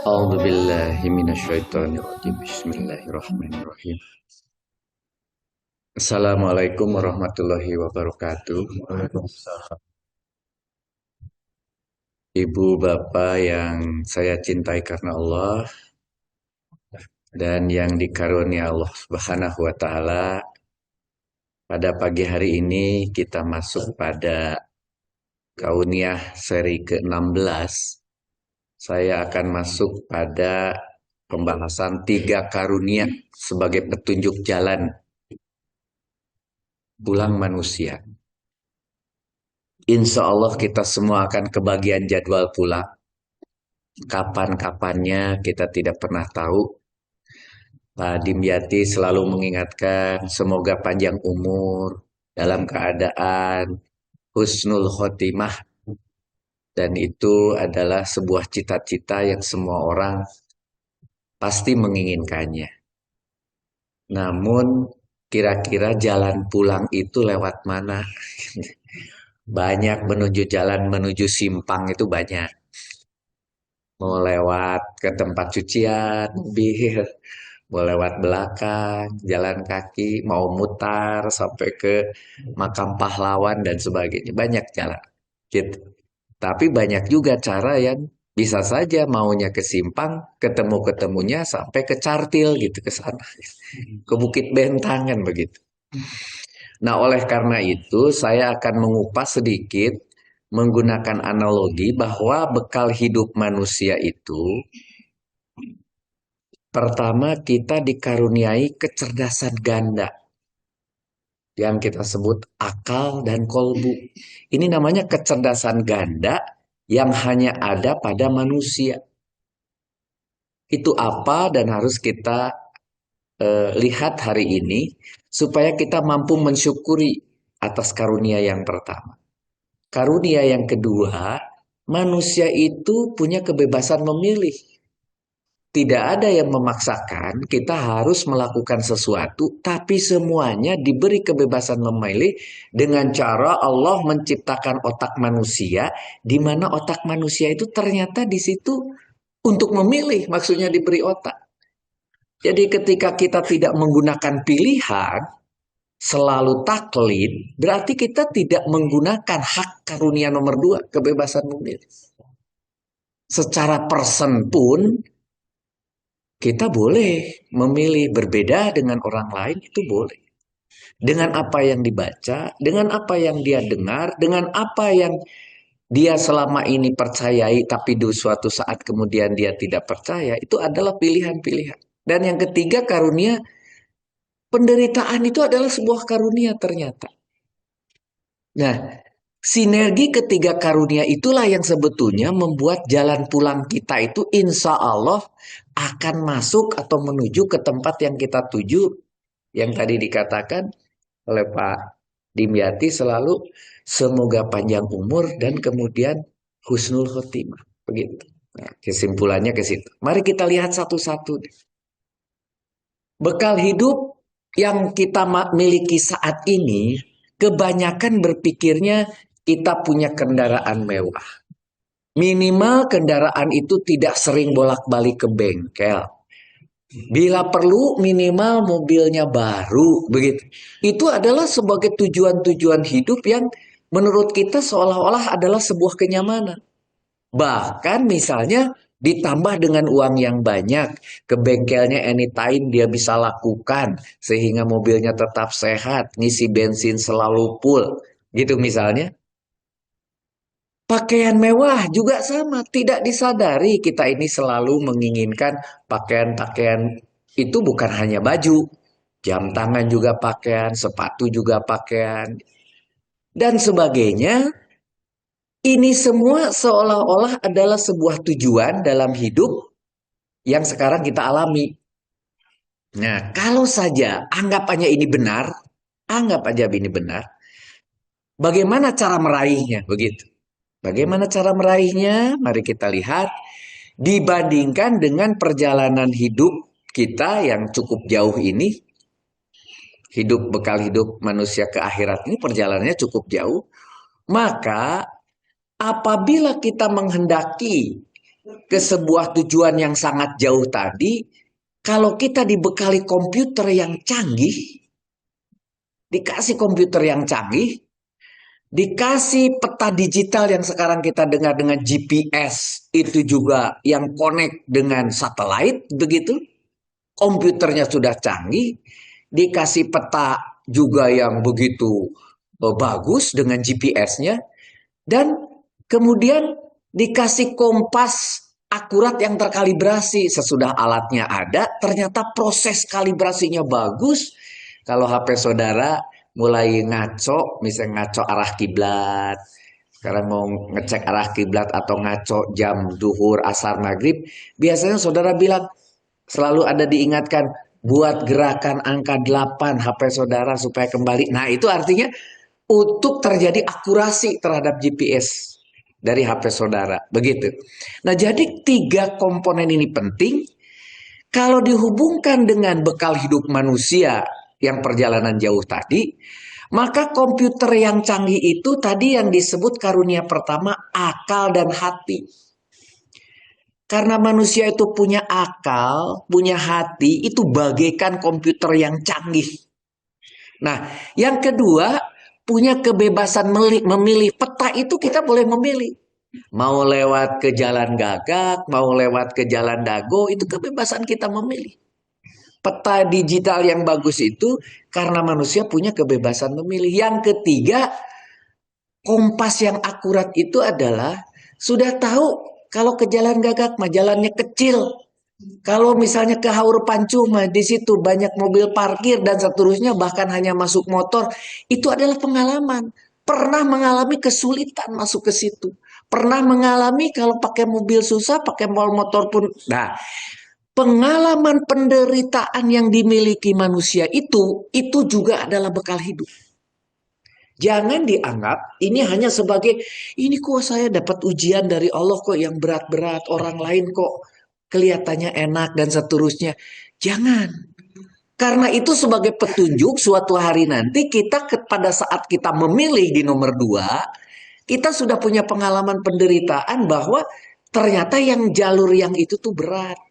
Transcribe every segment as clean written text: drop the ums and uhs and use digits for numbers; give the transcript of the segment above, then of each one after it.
A'udzu billahi minasyaitonir rajim. Bismillahirrahmanirrahim. Assalamualaikum warahmatullahi wabarakatuh. Ibu bapak yang saya cintai karena Allah dan yang dikarunia Allah Subhanahu wa taala, pada pagi hari ini kita masuk pada kauniyah seri ke-16. Saya akan masuk pada pembahasan 3 karunia sebagai petunjuk jalan pulang manusia. Insya Allah kita semua akan kebagian jadwal pulang. Kapan-kapannya kita tidak pernah tahu. Pak Dimyati selalu mengingatkan semoga panjang umur dalam keadaan husnul khotimah. Dan itu adalah sebuah cita-cita yang semua orang pasti menginginkannya. Namun kira-kira jalan pulang itu lewat mana? Banyak menuju jalan menuju simpang itu banyak. Mau lewat ke tempat cucian mobil, mau lewat belakang, jalan kaki, mau mutar sampai ke makam pahlawan dan sebagainya. Banyak jalan. Gitu. Tapi banyak juga cara yang bisa saja maunya ke simpang, ketemu-ketemunya sampai ke Cartil gitu ke sana. Ke Bukit Bentangan begitu. Nah, oleh karena itu saya akan mengupas sedikit menggunakan analogi bahwa bekal hidup manusia itu pertama kita dikaruniai kecerdasan ganda yang kita sebut akal dan kolbu. Ini namanya kecerdasan ganda yang hanya ada pada manusia. Itu apa dan harus kita lihat hari ini supaya kita mampu mensyukuri atas karunia yang pertama. Karunia yang kedua, manusia itu punya kebebasan memilih. Tidak ada yang memaksakan kita harus melakukan sesuatu, tapi semuanya diberi kebebasan memilih dengan cara Allah menciptakan otak manusia, di mana otak manusia itu ternyata di situ untuk memilih, maksudnya diberi otak. Jadi ketika kita tidak menggunakan pilihan, selalu taklid, berarti kita tidak menggunakan hak karunia nomor 2, kebebasan memilih. Secara person pun, kita boleh memilih berbeda dengan orang lain, itu boleh. Dengan apa yang dibaca, dengan apa yang dia dengar, dengan apa yang dia selama ini percayai, tapi di suatu saat kemudian dia tidak percaya, itu adalah pilihan-pilihan. Dan yang ketiga, karunia penderitaan itu adalah sebuah karunia ternyata. Nah, sinergi ketiga karunia itulah yang sebetulnya membuat jalan pulang kita itu insya Allah akan masuk atau menuju ke tempat yang kita tuju. Yang tadi dikatakan oleh Pak Dimyati selalu semoga panjang umur dan kemudian husnul khotimah. Begitu. Nah, kesimpulannya ke situ. Mari kita lihat satu-satu. Bekal hidup yang kita miliki saat ini kebanyakan berpikirnya kita punya kendaraan mewah. Minimal kendaraan itu tidak sering bolak-balik ke bengkel. Bila perlu minimal mobilnya baru, begitu. Itu adalah sebagai tujuan-tujuan hidup yang menurut kita seolah-olah adalah sebuah kenyamanan. Bahkan misalnya ditambah dengan uang yang banyak, ke bengkelnya anytime dia bisa lakukan sehingga mobilnya tetap sehat, ngisi bensin selalu full, gitu misalnya. Pakaian mewah juga sama, tidak disadari kita ini selalu menginginkan pakaian-pakaian itu bukan hanya baju, jam tangan juga pakaian, sepatu juga pakaian, dan sebagainya. Ini semua seolah-olah adalah sebuah tujuan dalam hidup yang sekarang kita alami. Nah, kalau saja anggapannya ini benar, anggap aja ini benar, bagaimana cara meraihnya? Begitu. Bagaimana cara meraihnya? Mari kita lihat. Dibandingkan dengan perjalanan hidup kita yang cukup jauh ini, hidup bekal hidup manusia ke akhirat ini perjalanannya cukup jauh, maka apabila kita menghendaki ke sebuah tujuan yang sangat jauh tadi, kalau kita dibekali komputer yang canggih, dikasih komputer yang canggih, dikasih peta digital yang sekarang kita dengar dengan GPS, itu juga yang connect dengan satelit, begitu. Komputernya sudah canggih, dikasih peta juga yang begitu bagus dengan GPS-nya, dan kemudian dikasih kompas akurat yang terkalibrasi. Sesudah alatnya ada, ternyata proses kalibrasinya bagus. Kalau HP saudara mulai ngaco, misalnya ngaco arah kiblat, sekarang mau ngecek arah kiblat atau ngaco jam duhur, asar, maghrib, biasanya saudara bilang, selalu ada diingatkan, buat gerakan angka 8 HP saudara supaya kembali. Nah, itu artinya untuk terjadi akurasi terhadap GPS dari HP saudara. Begitu. Nah, jadi tiga komponen ini penting. Kalau dihubungkan dengan bekal hidup manusia yang perjalanan jauh tadi, maka komputer yang canggih itu tadi yang disebut karunia pertama, akal dan hati. Karena manusia itu punya akal, punya hati, itu bagaikan komputer yang canggih. Nah, yang kedua, punya kebebasan memilih. Peta itu kita boleh memilih. Mau lewat ke jalan Gagak, mau lewat ke jalan Dago, itu kebebasan kita memilih. Peta digital yang bagus itu karena manusia punya kebebasan memilih. Yang ketiga, kompas yang akurat itu adalah sudah tahu kalau ke jalan Gagak mah jalannya kecil. Kalau misalnya ke Haur Pancu mah di situ banyak mobil parkir dan seterusnya, bahkan hanya masuk motor. Itu adalah pengalaman. Pernah mengalami kesulitan masuk ke situ. Pernah mengalami kalau pakai mobil susah, pakai motor pun. Nah, pengalaman penderitaan yang dimiliki manusia itu juga adalah bekal hidup. Jangan dianggap ini hanya sebagai, ini kok saya dapat ujian dari Allah kok yang berat-berat, orang lain kok kelihatannya enak dan seterusnya. Jangan. Karena itu sebagai petunjuk suatu hari nanti kita pada saat kita memilih di nomor 2, kita sudah punya pengalaman penderitaan bahwa ternyata yang jalur yang itu tuh berat.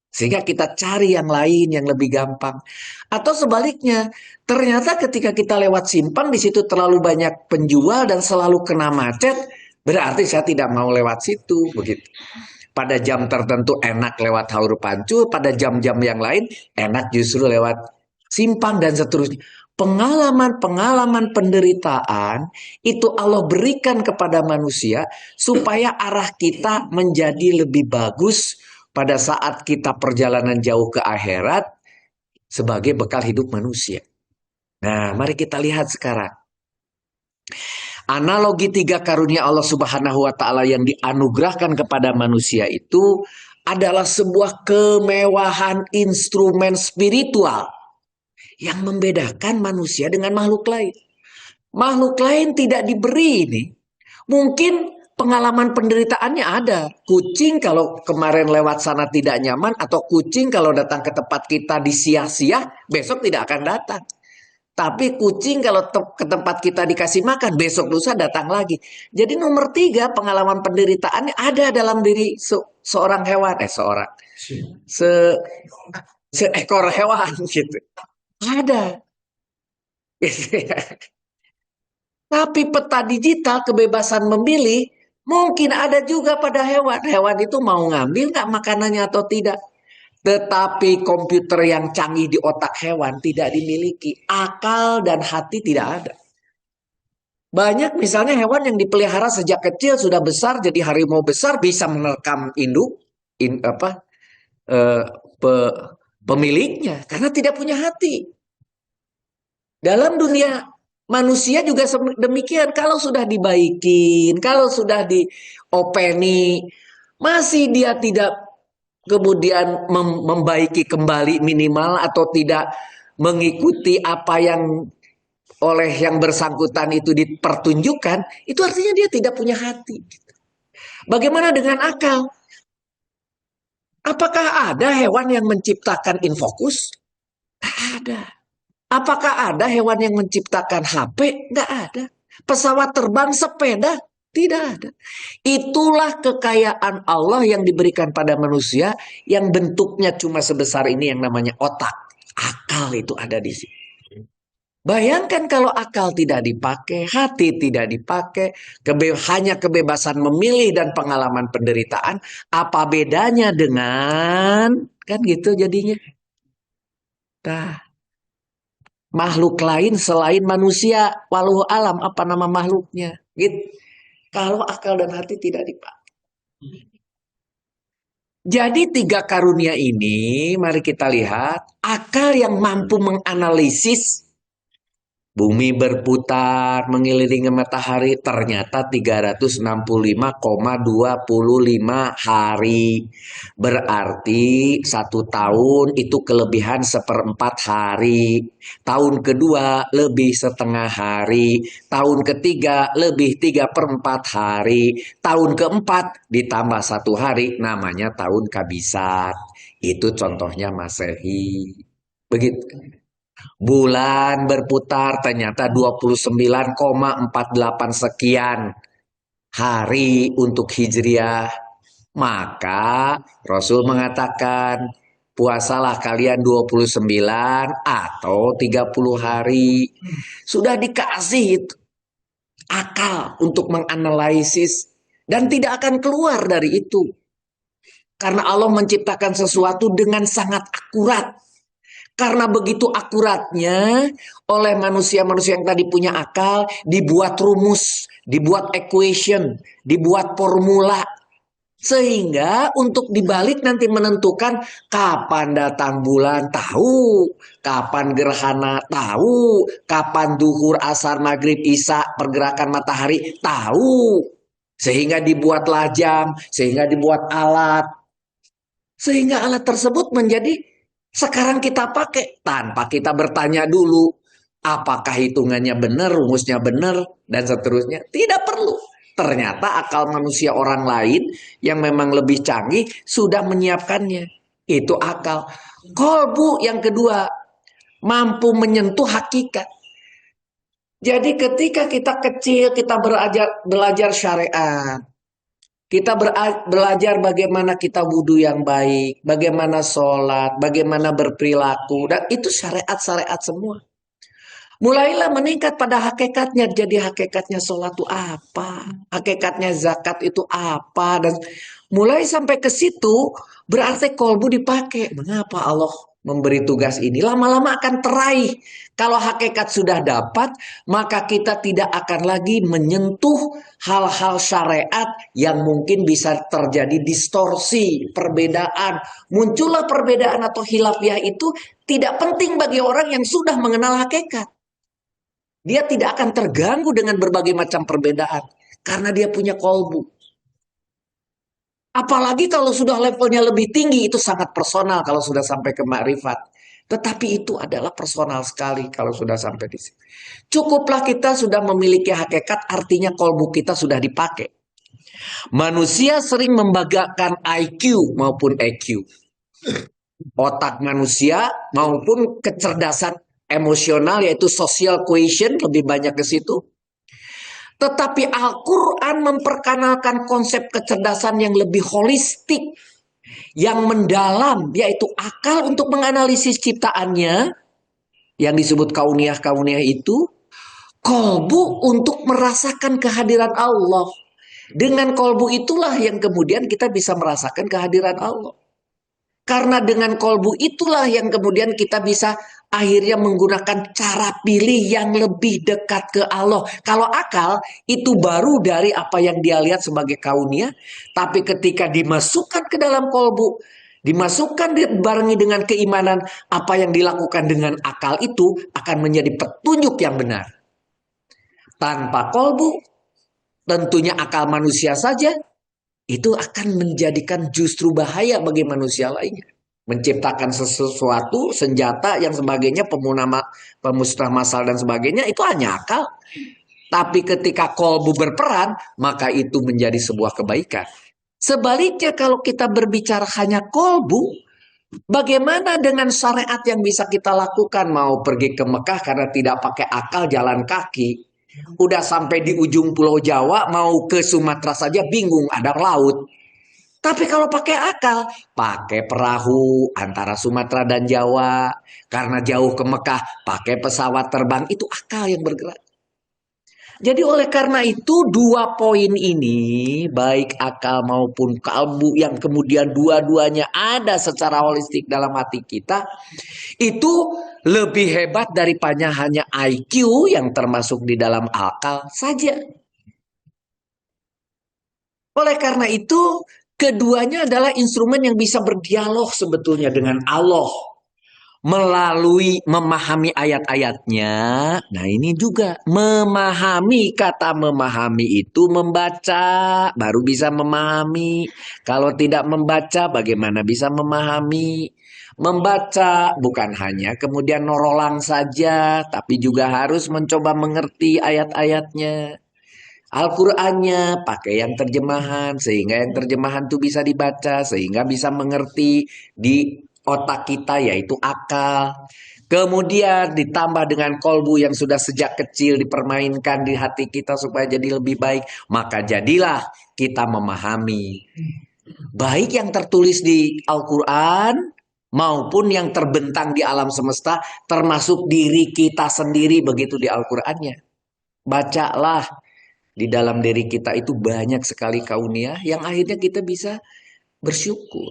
Sehingga kita cari yang lain yang lebih gampang. Atau sebaliknya, ternyata ketika kita lewat simpang di situ terlalu banyak penjual dan selalu kena macet, berarti saya tidak mau lewat situ, begitu. Pada jam tertentu enak lewat Haur Pancu, pada jam-jam yang lain enak justru lewat simpang dan seterusnya. Pengalaman-pengalaman penderitaan itu Allah berikan kepada manusia supaya arah kita menjadi lebih bagus pada saat kita perjalanan jauh ke akhirat sebagai bekal hidup manusia. Nah, mari kita lihat sekarang. Analogi tiga karunia Allah Subhanahu wa Ta'ala yang dianugerahkan kepada manusia itu adalah sebuah kemewahan instrumen spiritual yang membedakan manusia dengan makhluk lain. Makhluk lain tidak diberi ini. Mungkin pengalaman penderitaannya ada. Kucing kalau kemarin lewat sana tidak nyaman, atau kucing kalau datang ke tempat kita disia-sia, besok tidak akan datang. Tapi kucing kalau ke tempat kita dikasih makan, besok lusa datang lagi. Jadi nomor 3, pengalaman penderitaannya ada dalam diri seorang hewan. Seekor hewan gitu. Ada. Tapi peta digital, kebebasan memilih, mungkin ada juga pada hewan. Hewan itu mau ngambil nggak makanannya atau tidak. Tetapi komputer yang canggih di otak hewan tidak dimiliki. Akal dan hati tidak ada. Banyak misalnya hewan yang dipelihara sejak kecil sudah besar jadi harimau besar, bisa menerkam induk pemiliknya karena tidak punya hati. Dalam dunia manusia juga demikian. Kalau sudah dibaikin, kalau sudah diopeni, masih dia tidak kemudian membaiki kembali minimal atau tidak mengikuti apa yang oleh yang bersangkutan itu dipertunjukkan, itu artinya dia tidak punya hati. Bagaimana dengan akal? Apakah ada hewan yang menciptakan infokus? Tidak ada. Apakah ada hewan yang menciptakan HP? Tidak ada. Pesawat terbang, sepeda? Tidak ada. Itulah kekayaan Allah yang diberikan pada manusia yang bentuknya cuma sebesar ini yang namanya otak. Akal itu ada di sini. Bayangkan kalau akal tidak dipakai, hati tidak dipakai, hanya kebebasan memilih dan pengalaman penderitaan, apa bedanya dengan, kan gitu jadinya. Nah, makhluk lain selain manusia, walau alam, apa nama makhluknya? Gitu. Kalau akal dan hati tidak dipakai. Jadi tiga karunia ini, mari kita lihat, akal yang mampu menganalisis bumi berputar mengelilingi matahari ternyata 365,25 hari. Berarti 1 tahun itu kelebihan 1/4 hari. Tahun kedua lebih setengah hari. Tahun ketiga lebih 3/4 hari. Tahun keempat ditambah 1 hari namanya tahun kabisat. Itu contohnya Masehi. Begitu. Bulan berputar ternyata 29,48 sekian hari untuk Hijriah. Maka Rasul mengatakan puasalah kalian 29 atau 30 hari. Sudah dikasih itu akal untuk menganalisis dan tidak akan keluar dari itu. Karena Allah menciptakan sesuatu dengan sangat akurat. Karena begitu akuratnya oleh manusia-manusia yang tadi punya akal, dibuat rumus, dibuat equation, dibuat formula. Sehingga untuk dibalik nanti menentukan kapan datang bulan, tahu. Kapan gerhana, tahu. Kapan duhur, asar, maghrib, isya, pergerakan matahari, tahu. Sehingga dibuatlah jam, sehingga dibuat alat. Sehingga alat tersebut menjadi sekarang kita pakai tanpa kita bertanya dulu apakah hitungannya benar, rumusnya benar, dan seterusnya. Tidak perlu. Ternyata akal manusia orang lain yang memang lebih canggih sudah menyiapkannya. Itu akal. Kolbu yang kedua, mampu menyentuh hakikat. Jadi ketika kita kecil, kita belajar syariat. Kita belajar bagaimana kita wudhu yang baik, bagaimana sholat, bagaimana berperilaku, dan itu syariat-syariat semua. Mulailah meningkat pada hakikatnya, jadi hakikatnya sholat itu apa, hakikatnya zakat itu apa, dan mulai sampai ke situ berarti kolbu dipakai. Mengapa Allah memberi tugas ini? Lama-lama akan teraih. Kalau hakikat sudah dapat, maka kita tidak akan lagi menyentuh hal-hal syariat yang mungkin bisa terjadi distorsi, perbedaan. Muncullah perbedaan atau khilafiyah itu tidak penting bagi orang yang sudah mengenal hakikat. Dia tidak akan terganggu dengan berbagai macam perbedaan. Karena dia punya kolbu. Apalagi kalau sudah levelnya lebih tinggi, itu sangat personal kalau sudah sampai ke makrifat. Tetapi itu adalah personal sekali kalau sudah sampai di sini. Cukuplah kita sudah memiliki hakikat, artinya kolbu kita sudah dipakai. Manusia sering membanggakan IQ maupun EQ. Otak manusia maupun kecerdasan emosional yaitu social quotient lebih banyak ke situ. Tetapi Al-Quran memperkenalkan konsep kecerdasan yang lebih holistik, yang mendalam, yaitu akal untuk menganalisis ciptaannya, yang disebut kauniyah-kauniyah itu, kolbu untuk merasakan kehadiran Allah. Dengan kolbu itulah yang kemudian kita bisa merasakan kehadiran Allah. Karena dengan kolbu itulah yang kemudian kita bisa akhirnya menggunakan cara pilih yang lebih dekat ke Allah. Kalau akal itu baru dari apa yang dia lihat sebagai kauniyah, tapi ketika dimasukkan ke dalam kolbu, dimasukkan dibarengi dengan keimanan, apa yang dilakukan dengan akal itu akan menjadi petunjuk yang benar. Tanpa kolbu, tentunya akal manusia saja, itu akan menjadikan justru bahaya bagi manusia lainnya. Menciptakan sesuatu, senjata yang sebagainya, pemusnah massal dan sebagainya, itu hanya akal. Tapi ketika kolbu berperan, maka itu menjadi sebuah kebaikan. Sebaliknya kalau kita berbicara hanya kolbu, bagaimana dengan syariat yang bisa kita lakukan? Mau pergi ke Mekah karena tidak pakai akal, jalan kaki. Udah sampai di ujung Pulau Jawa, mau ke Sumatera saja bingung, ada laut. Tapi kalau pakai akal, pakai perahu antara Sumatera dan Jawa. Karena jauh ke Mekah, pakai pesawat terbang, itu akal yang bergerak. Jadi oleh karena itu dua poin ini, baik akal maupun kalbu yang kemudian dua-duanya ada secara holistik dalam hati kita, itu lebih hebat daripada hanya IQ yang termasuk di dalam akal saja. Oleh karena itu, keduanya adalah instrumen yang bisa berdialog sebetulnya dengan Allah melalui memahami ayat-ayatnya. Nah, ini juga memahami, kata memahami itu membaca, baru bisa memahami. Kalau tidak membaca, bagaimana bisa memahami? Membaca bukan hanya kemudian norolang saja, tapi juga harus mencoba mengerti ayat-ayatnya. Al-Qur'annya pakai yang terjemahan sehingga yang terjemahan itu bisa dibaca sehingga bisa mengerti di otak kita yaitu akal. Kemudian ditambah dengan kolbu yang sudah sejak kecil dipermainkan di hati kita supaya jadi lebih baik, maka jadilah kita memahami baik yang tertulis di Al-Qur'an maupun yang terbentang di alam semesta termasuk diri kita sendiri begitu di Al-Qur'annya. Bacalah, di dalam diri kita itu banyak sekali karunia yang akhirnya kita bisa bersyukur.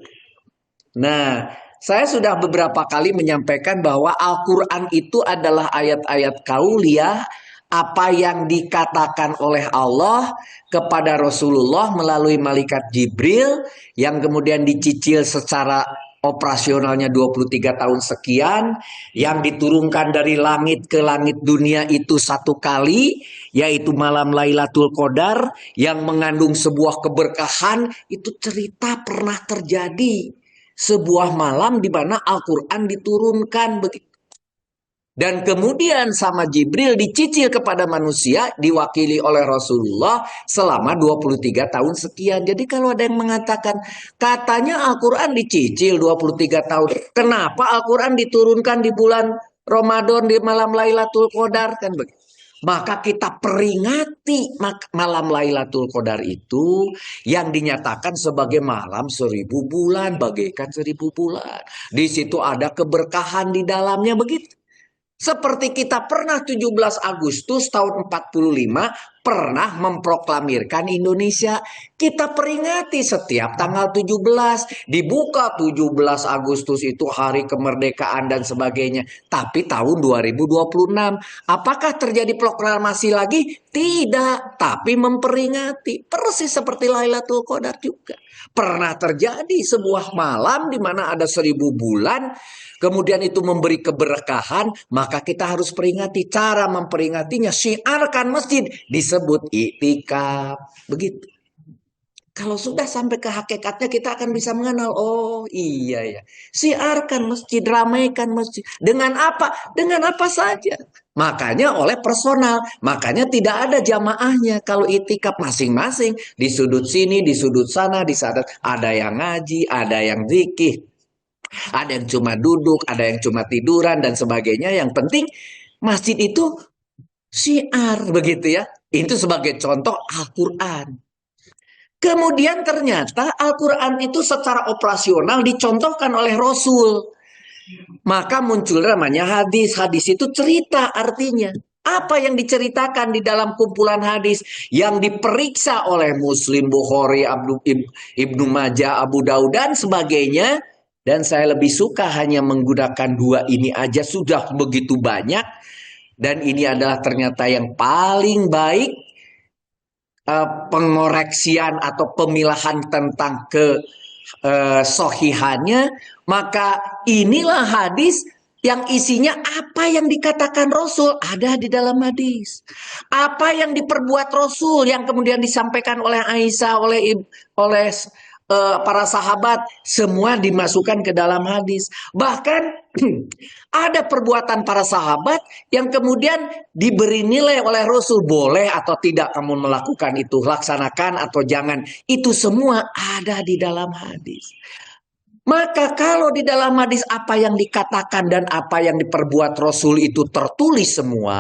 Nah, saya sudah beberapa kali menyampaikan bahwa Al-Quran itu adalah ayat-ayat kauliah, apa yang dikatakan oleh Allah kepada Rasulullah melalui malaikat Jibril yang kemudian dicicil secara operasionalnya 23 tahun sekian, yang diturunkan dari langit ke langit dunia itu satu kali, yaitu malam Lailatul Qadar yang mengandung sebuah keberkahan. Itu cerita pernah terjadi, sebuah malam di mana Al-Quran diturunkan begitu. Dan kemudian sama Jibril dicicil kepada manusia diwakili oleh Rasulullah selama 23 tahun sekian. Jadi kalau ada yang mengatakan katanya Al-Quran dicicil 23 tahun. Kenapa Al-Quran diturunkan di bulan Ramadan di malam Lailatul Qadar kan begitu. Maka kita peringati malam Lailatul Qadar itu yang dinyatakan sebagai malam 1000 bulan, bagaikan 1000 bulan. Di situ ada keberkahan di dalamnya begitu. Seperti kita pernah 17 Agustus tahun 45 pernah memproklamirkan Indonesia. Kita peringati setiap tanggal 17. Dibuka 17 Agustus itu hari kemerdekaan dan sebagainya. Tapi tahun 2026. Apakah terjadi proklamasi lagi? Tidak. Tapi memperingati. Persis seperti Lailatul Qadar juga. Pernah terjadi sebuah malam di mana ada 1000 bulan. Kemudian itu memberi keberkahan, maka kita harus peringati. Cara memperingatinya, syiarkan masjid, disebut iktikaf. Begitu. Kalau sudah sampai ke hakikatnya kita akan bisa mengenal, oh iya ya. Syiarkan masjid, ramaikan masjid. Dengan apa? Dengan apa saja. Makanya oleh personal, makanya tidak ada jamaahnya. Kalau iktikaf masing-masing, di sudut sini, di sudut sana, di sana. Ada yang ngaji, ada yang zikir. Ada yang cuma duduk, ada yang cuma tiduran dan sebagainya. Yang penting masjid itu syiar begitu ya. Itu sebagai contoh Al-Quran. Kemudian ternyata Al-Quran itu secara operasional dicontohkan oleh Rasul. Maka muncul namanya hadis. Hadis itu cerita artinya. Apa yang diceritakan di dalam kumpulan hadis yang diperiksa oleh Muslim, Bukhari, Ibnu Majah, Abu Daud dan sebagainya. Dan saya lebih suka hanya menggunakan dua ini aja sudah begitu banyak. Dan ini adalah ternyata yang paling baik pengoreksian atau pemilahan tentang kesohihannya. Maka inilah hadis yang isinya apa yang dikatakan Rasul ada di dalam hadis. Apa yang diperbuat Rasul yang kemudian disampaikan oleh Aisyah, oleh para sahabat, semua dimasukkan ke dalam hadis. Bahkan ada perbuatan para sahabat yang kemudian diberi nilai oleh Rasul, boleh atau tidak kamu melakukan itu, laksanakan atau jangan. Itu semua ada di dalam hadis. Maka kalau di dalam hadis apa yang dikatakan dan apa yang diperbuat Rasul itu tertulis semua,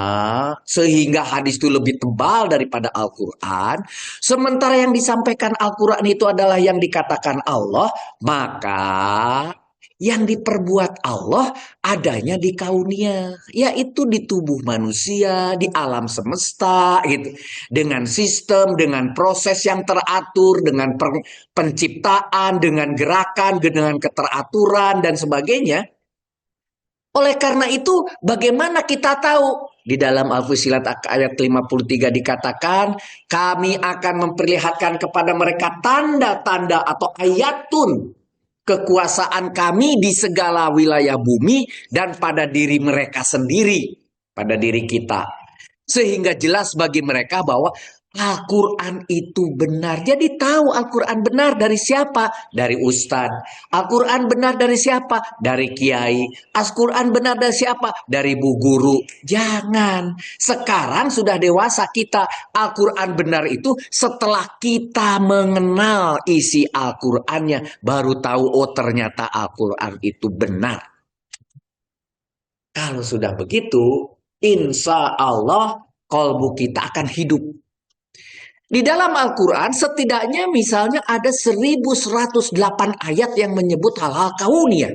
sehingga hadis itu lebih tebal daripada Al-Quran, sementara yang disampaikan Al-Quran itu adalah yang dikatakan Allah, maka yang diperbuat Allah adanya di kaunia, yaitu di tubuh manusia, di alam semesta, gitu. Dengan sistem, dengan proses yang teratur, dengan penciptaan, dengan gerakan, dengan keteraturan, dan sebagainya. Oleh karena itu, bagaimana kita tahu? Di dalam Al-Fussilat ayat 53 dikatakan, kami akan memperlihatkan kepada mereka tanda-tanda atau ayatun kekuasaan kami di segala wilayah bumi dan pada diri mereka sendiri, pada diri kita. Sehingga jelas bagi mereka bahwa Al-Quran itu benar. Jadi tahu Al-Quran benar dari siapa? Dari ustadz. Al-Quran benar dari siapa? Dari kiai. Al-Quran benar dari siapa? Dari bu guru. Jangan. Sekarang sudah dewasa kita. Al-Quran benar itu setelah kita mengenal isi Al-Qurannya. Baru tahu, oh ternyata Al-Quran itu benar. Kalau sudah begitu, insya Allah kolbu kita akan hidup. Di dalam Al-Quran setidaknya misalnya ada 1108 ayat yang menyebut hal-hal kauniyah.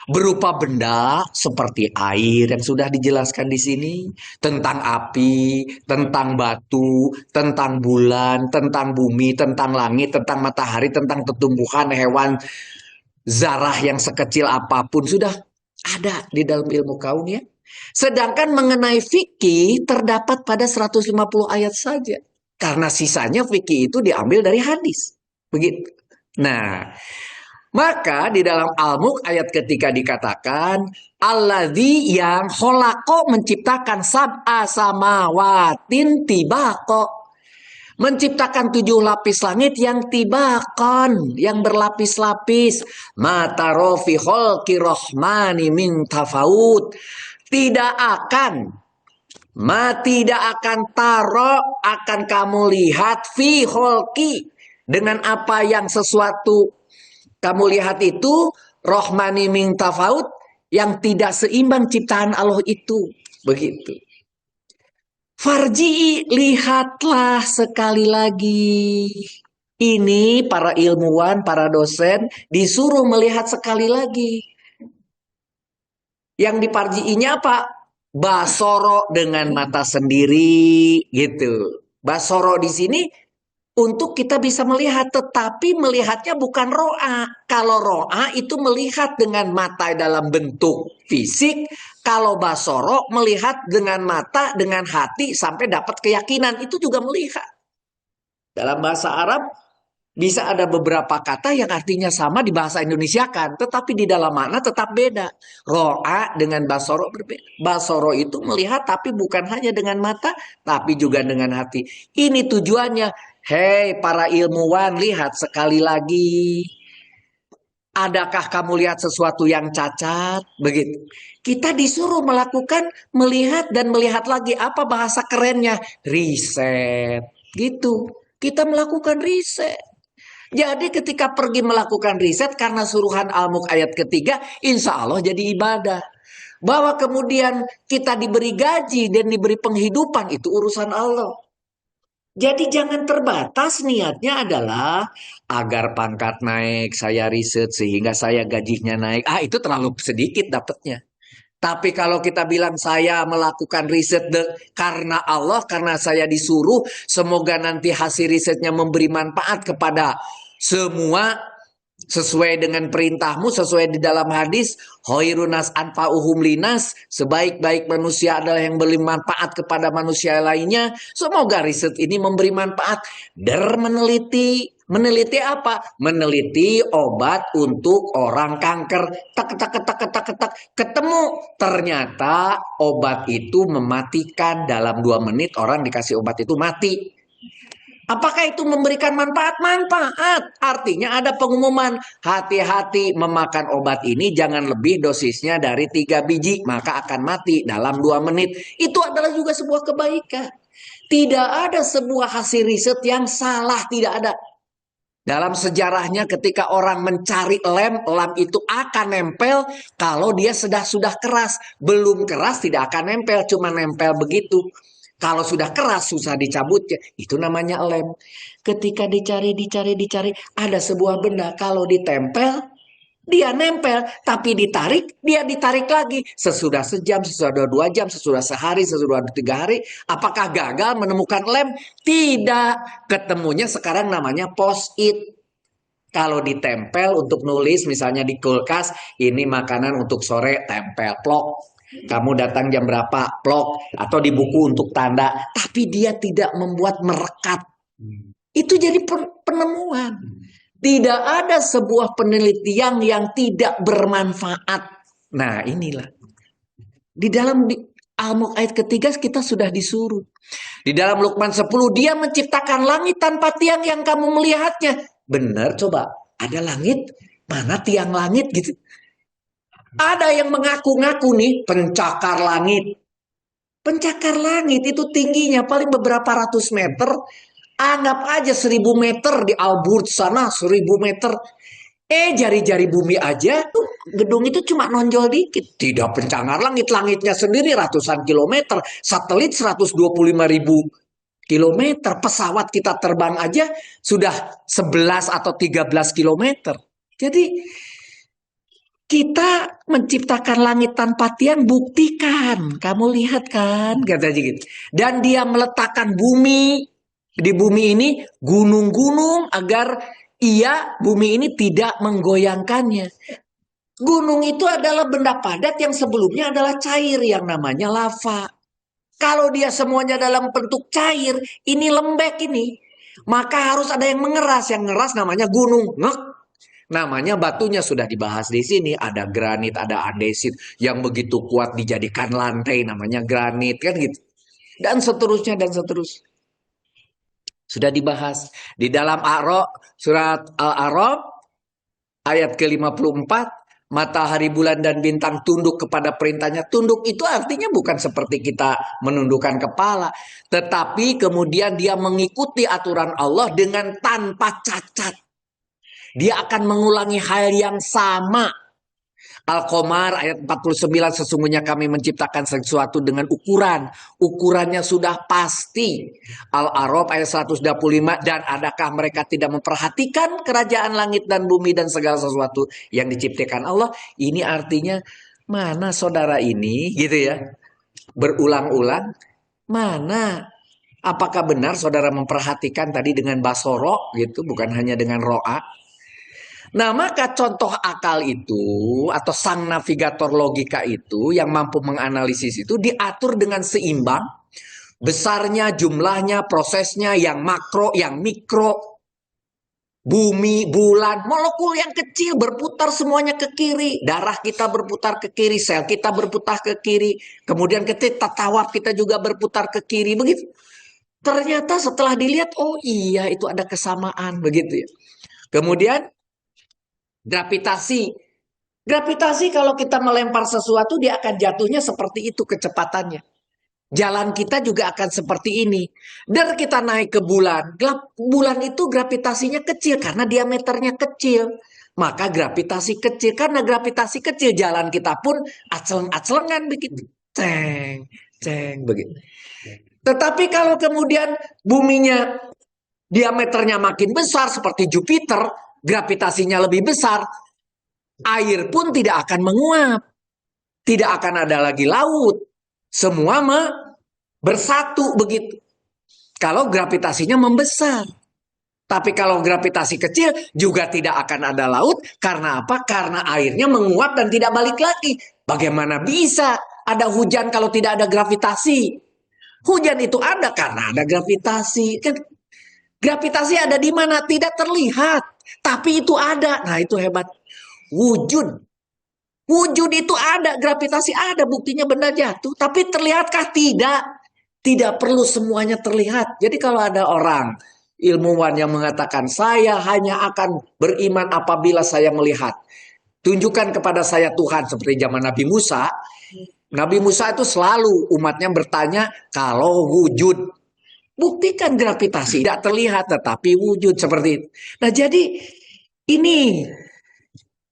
Berupa benda seperti air yang sudah dijelaskan di sini, tentang api, tentang batu, tentang bulan, tentang bumi, tentang langit, tentang matahari, tentang tumbuhan, hewan, zarah yang sekecil apapun sudah ada di dalam ilmu kauniyah. Sedangkan mengenai fikih terdapat pada 150 ayat saja. Karena sisanya fikih itu diambil dari hadis. Begitu. Nah, maka di dalam Al-Mulk ayat ketika dikatakan alladzi yang kholako menciptakan sab'a samawatin tibaqo, menciptakan 7 lapis langit yang tibakon, yang berlapis-lapis. Mata rofi kholqi rohmani min tafaut. Tidak akan akan kamu lihat fi kholqi, dengan apa yang sesuatu kamu lihat itu rohmani min tafaut, yang tidak seimbang ciptaan Allah itu. Begitu. Farji, lihatlah sekali lagi. Ini para ilmuwan, para dosen disuruh melihat sekali lagi. Yang diparjiinya apa? Basoro dengan mata sendiri gitu. Basoro di sini untuk kita bisa melihat, tetapi melihatnya bukan ro'a. Kalau ro'a itu melihat dengan mata dalam bentuk fisik. Kalau basoro melihat dengan mata, dengan hati sampai dapat keyakinan. Itu juga melihat. Dalam bahasa Arab bisa ada beberapa kata yang artinya sama di bahasa Indonesia kan, tetapi di dalam makna tetap beda. Ro'a dengan basoro berbeda. Basoro itu melihat tapi bukan hanya dengan mata, tapi juga dengan hati. Ini tujuannya. Hei para ilmuwan, lihat sekali lagi. Adakah kamu lihat sesuatu yang cacat? Begitu. Kita disuruh melakukan melihat dan melihat lagi. Apa bahasa kerennya? Riset. Gitu. Kita melakukan riset. Jadi ketika pergi melakukan riset karena suruhan Al-Mulk ayat ketiga, insya Allah jadi ibadah. Bahwa kemudian kita diberi gaji dan diberi penghidupan, itu urusan Allah. Jadi jangan terbatas, niatnya adalah agar pangkat naik, saya riset sehingga saya gajinya naik. Itu terlalu sedikit dapatnya. Tapi kalau kita bilang saya melakukan riset karena Allah, karena saya disuruh, semoga nanti hasil risetnya memberi manfaat kepada semua sesuai dengan perintahmu, sesuai di dalam hadis, khairunas anfa'uhum linas, sebaik-baik manusia adalah yang beri manfaat kepada manusia lainnya. Semoga riset ini memberi manfaat. Meneliti apa? Meneliti obat untuk orang kanker. Tak. Ketemu ternyata obat itu mematikan. Dalam 2 menit orang dikasih obat itu mati. Apakah itu memberikan manfaat? Manfaat. Artinya ada pengumuman. Hati-hati memakan obat ini, jangan lebih dosisnya dari 3 biji. Maka akan mati dalam 2 menit. Itu adalah juga sebuah kebaikan. Tidak ada sebuah hasil riset yang salah. Tidak ada. Dalam sejarahnya ketika orang mencari lem, lem itu akan nempel kalau dia sudah keras. Belum keras tidak akan nempel, cuma nempel begitu. Kalau sudah keras susah dicabutnya, itu namanya lem. Ketika dicari, ada sebuah benda kalau ditempel, dia nempel, tapi dia ditarik lagi. Sesudah sejam, sesudah 2 jam, sesudah sehari, sesudah 3 hari. Apakah gagal menemukan lem? Tidak. Ketemunya sekarang namanya post-it. Kalau ditempel untuk nulis, misalnya di kulkas, ini makanan untuk sore, tempel, plok. Kamu datang jam berapa, plok. Atau di buku untuk tanda. Tapi dia tidak membuat merekat. Itu jadi penemuan. Tidak ada sebuah penelitian yang tidak bermanfaat. Nah, inilah. Di dalam Al-Mulk ayat ketiga kita sudah disuruh. Di dalam Luqman 10 dia menciptakan langit tanpa tiang yang kamu melihatnya. Benar, coba. Ada langit, mana tiang langit gitu. Ada yang mengaku-ngaku nih pencakar langit. Pencakar langit itu tingginya paling beberapa ratus meter. Anggap aja 1000 meter di Al-Burj sana, 1000 meter. Jari-jari bumi aja tuh gedung itu cuma nonjol dikit. Tidak pencangar langit, langitnya sendiri ratusan kilometer. Satelit 125.000 kilometer. Pesawat kita terbang aja sudah 11 atau 13 kilometer. Jadi kita menciptakan langit tanpa tiang, buktikan. Kamu lihat kan, katanya gitu. Dan dia meletakkan bumi, di bumi ini gunung-gunung agar bumi ini tidak menggoyangkannya. Gunung itu adalah benda padat yang sebelumnya adalah cair yang namanya lava. Kalau dia semuanya dalam bentuk cair, ini lembek ini. Maka harus ada yang mengeras. Yang ngeras namanya gunung. Namanya batunya sudah dibahas di sini. Ada granit, ada andesit yang begitu kuat dijadikan lantai. Namanya granit kan gitu. Dan seterusnya dan seterusnya. Sudah dibahas di dalam surat Al-A'raf ayat ke-54, matahari, bulan dan bintang tunduk kepada perintahnya. Tunduk itu artinya bukan seperti kita menundukkan kepala, tetapi kemudian dia mengikuti aturan Allah dengan tanpa cacat. Dia akan mengulangi hal yang sama. Al-Qamar ayat 49, sesungguhnya kami menciptakan sesuatu dengan ukuran. Ukurannya sudah pasti. Al-A'raf ayat 125, dan adakah mereka tidak memperhatikan kerajaan langit dan bumi dan segala sesuatu yang diciptakan Allah. Ini artinya mana saudara ini gitu ya. Berulang-ulang. Mana? Apakah benar saudara memperhatikan tadi dengan basoro gitu, bukan hanya dengan ro'a? Nah, maka contoh akal itu atau sang navigator logika itu yang mampu menganalisis itu diatur dengan seimbang. Besarnya, jumlahnya, prosesnya, yang makro, yang mikro. Bumi, bulan, molekul yang kecil berputar semuanya ke kiri. Darah kita berputar ke kiri, sel kita berputar ke kiri. Kemudian ketika tawaf kita juga berputar ke kiri, begitu. Ternyata setelah dilihat, oh iya itu ada kesamaan, begitu ya. Kemudian gravitasi. Gravitasi kalau kita melempar sesuatu dia akan jatuhnya seperti itu kecepatannya. Jalan kita juga akan seperti ini. Dan kita naik ke bulan. Bulan itu gravitasinya kecil karena diameternya kecil. Maka gravitasi kecil. Karena gravitasi kecil jalan kita pun aceleng-acelengan begitu. Ceng, ceng begitu. Tetapi kalau kemudian buminya diameternya makin besar seperti Jupiter, gravitasinya lebih besar, air pun tidak akan menguap. Tidak akan ada lagi laut. Semua bersatu begitu. Kalau gravitasinya membesar. Tapi kalau gravitasi kecil juga tidak akan ada laut. Karena apa? Karena airnya menguap dan tidak balik lagi. Bagaimana bisa ada hujan kalau tidak ada gravitasi? Hujan itu ada karena ada gravitasi. Kan? Gravitasi ada di mana? Tidak terlihat. Tapi itu ada. Nah itu hebat. Wujud. Wujud itu ada. Gravitasi ada. Buktinya benda jatuh. Tapi terlihatkah? Tidak. Tidak perlu semuanya terlihat. Jadi kalau ada orang ilmuwan yang mengatakan saya hanya akan beriman apabila saya melihat. Tunjukkan kepada saya Tuhan. Seperti zaman Nabi Musa. Nabi Musa itu selalu umatnya bertanya kalau wujud. Buktikan gravitasi tidak terlihat tetapi wujud seperti itu. Nah jadi ini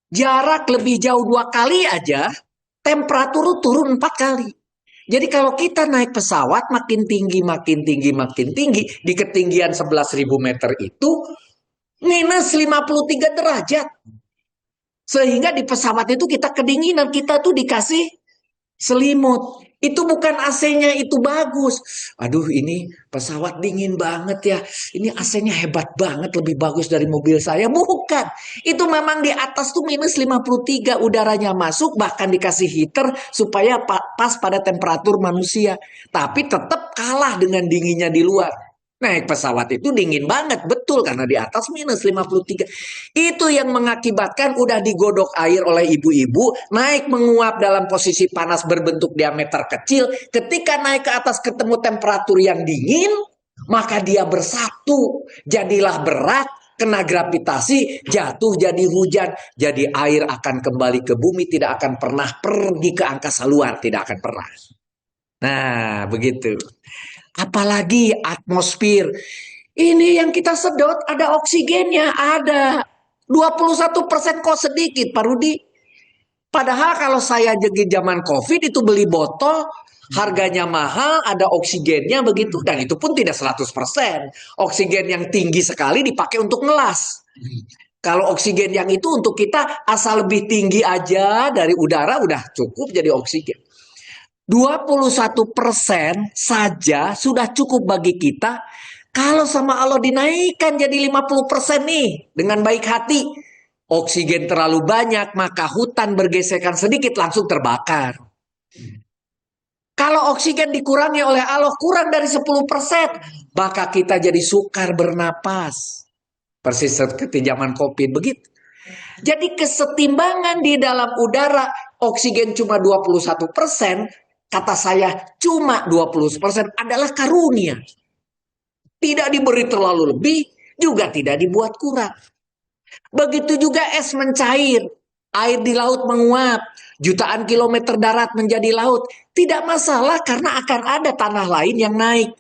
jarak lebih jauh 2 kali aja, temperatur turun 4 kali. Jadi kalau kita naik pesawat makin tinggi, makin tinggi, makin tinggi, di ketinggian 11.000 meter itu minus 53 derajat. Sehingga di pesawat itu kita kedinginan, kita tuh dikasih selimut. Itu bukan AC-nya itu bagus. Aduh ini pesawat dingin banget ya. Ini AC-nya hebat banget, lebih bagus dari mobil saya. Bukan. Itu memang di atas tuh minus 53 udaranya masuk, bahkan dikasih heater supaya pas pada temperatur manusia. Tapi tetap kalah dengan dinginnya di luar. Naik pesawat itu dingin banget, betul, karena di atas minus 53. Itu yang mengakibatkan udah digodok air oleh ibu-ibu, naik menguap dalam posisi panas berbentuk diameter kecil. Ketika naik ke atas ketemu temperatur yang dingin, maka dia bersatu, jadilah berat, kena gravitasi, jatuh jadi hujan, jadi air akan kembali ke bumi, tidak akan pernah pergi ke angkasa luar, tidak akan pernah. Nah, begitu. Apalagi atmosfer. Ini yang kita sedot ada oksigennya, ada 21% kok sedikit, Pak Rudi. Padahal kalau saya jadi zaman COVID itu beli botol, harganya mahal, ada oksigennya begitu, dan itu pun tidak 100%. Oksigen yang tinggi sekali dipakai untuk ngelas. Kalau oksigen yang itu untuk kita asal lebih tinggi aja dari udara udah cukup jadi oksigen. 21% saja sudah cukup bagi kita. Kalau sama Allah dinaikkan jadi 50% nih dengan baik hati. Oksigen terlalu banyak maka hutan bergesekan sedikit langsung terbakar. Kalau oksigen dikurangi oleh Allah kurang dari 10%, maka kita jadi sukar bernapas. Persis seperti zaman COVID begitu. Jadi kesetimbangan di dalam udara oksigen cuma 21%, kata saya cuma 20% adalah karunia. Tidak diberi terlalu lebih, juga tidak dibuat kurang. Begitu juga es mencair, air di laut menguap, jutaan kilometer darat menjadi laut. Tidak masalah karena akan ada tanah lain yang naik.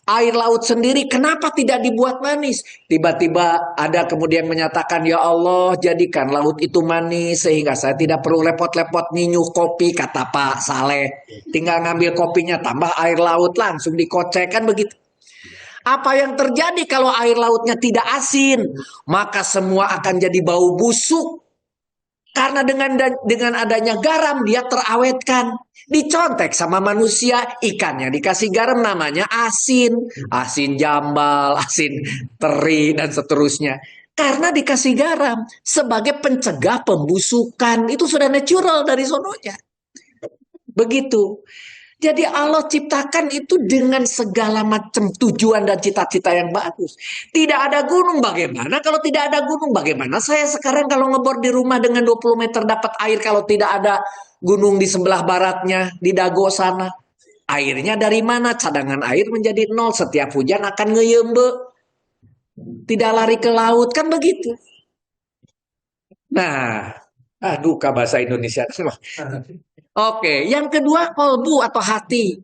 Air laut sendiri kenapa tidak dibuat manis? Tiba-tiba ada kemudian menyatakan, ya Allah jadikan laut itu manis sehingga saya tidak perlu repot-repot ninyuh kopi, kata Pak Saleh. Tinggal ngambil kopinya tambah air laut langsung dikocek, kan begitu. Apa yang terjadi kalau air lautnya tidak asin? Maka semua akan jadi bau busuk. Karena dengan adanya garam dia terawetkan. Dicontek sama manusia, ikannya dikasih garam namanya asin. Asin jambal, asin teri, dan seterusnya. Karena dikasih garam sebagai pencegah pembusukan. Itu sudah natural dari sononya. Begitu. Jadi Allah ciptakan itu dengan segala macam tujuan dan cita-cita yang bagus. Tidak ada gunung bagaimana? Kalau tidak ada gunung bagaimana? Saya sekarang kalau ngebor di rumah dengan 20 meter dapat air kalau tidak ada gunung di sebelah baratnya, di Dago sana. Airnya dari mana? Cadangan air menjadi nol. Setiap hujan akan ngeyembe. Tidak lari ke laut, kan begitu. Nah, aduh bahasa Indonesia. Oke, yang kedua kolbu atau hati.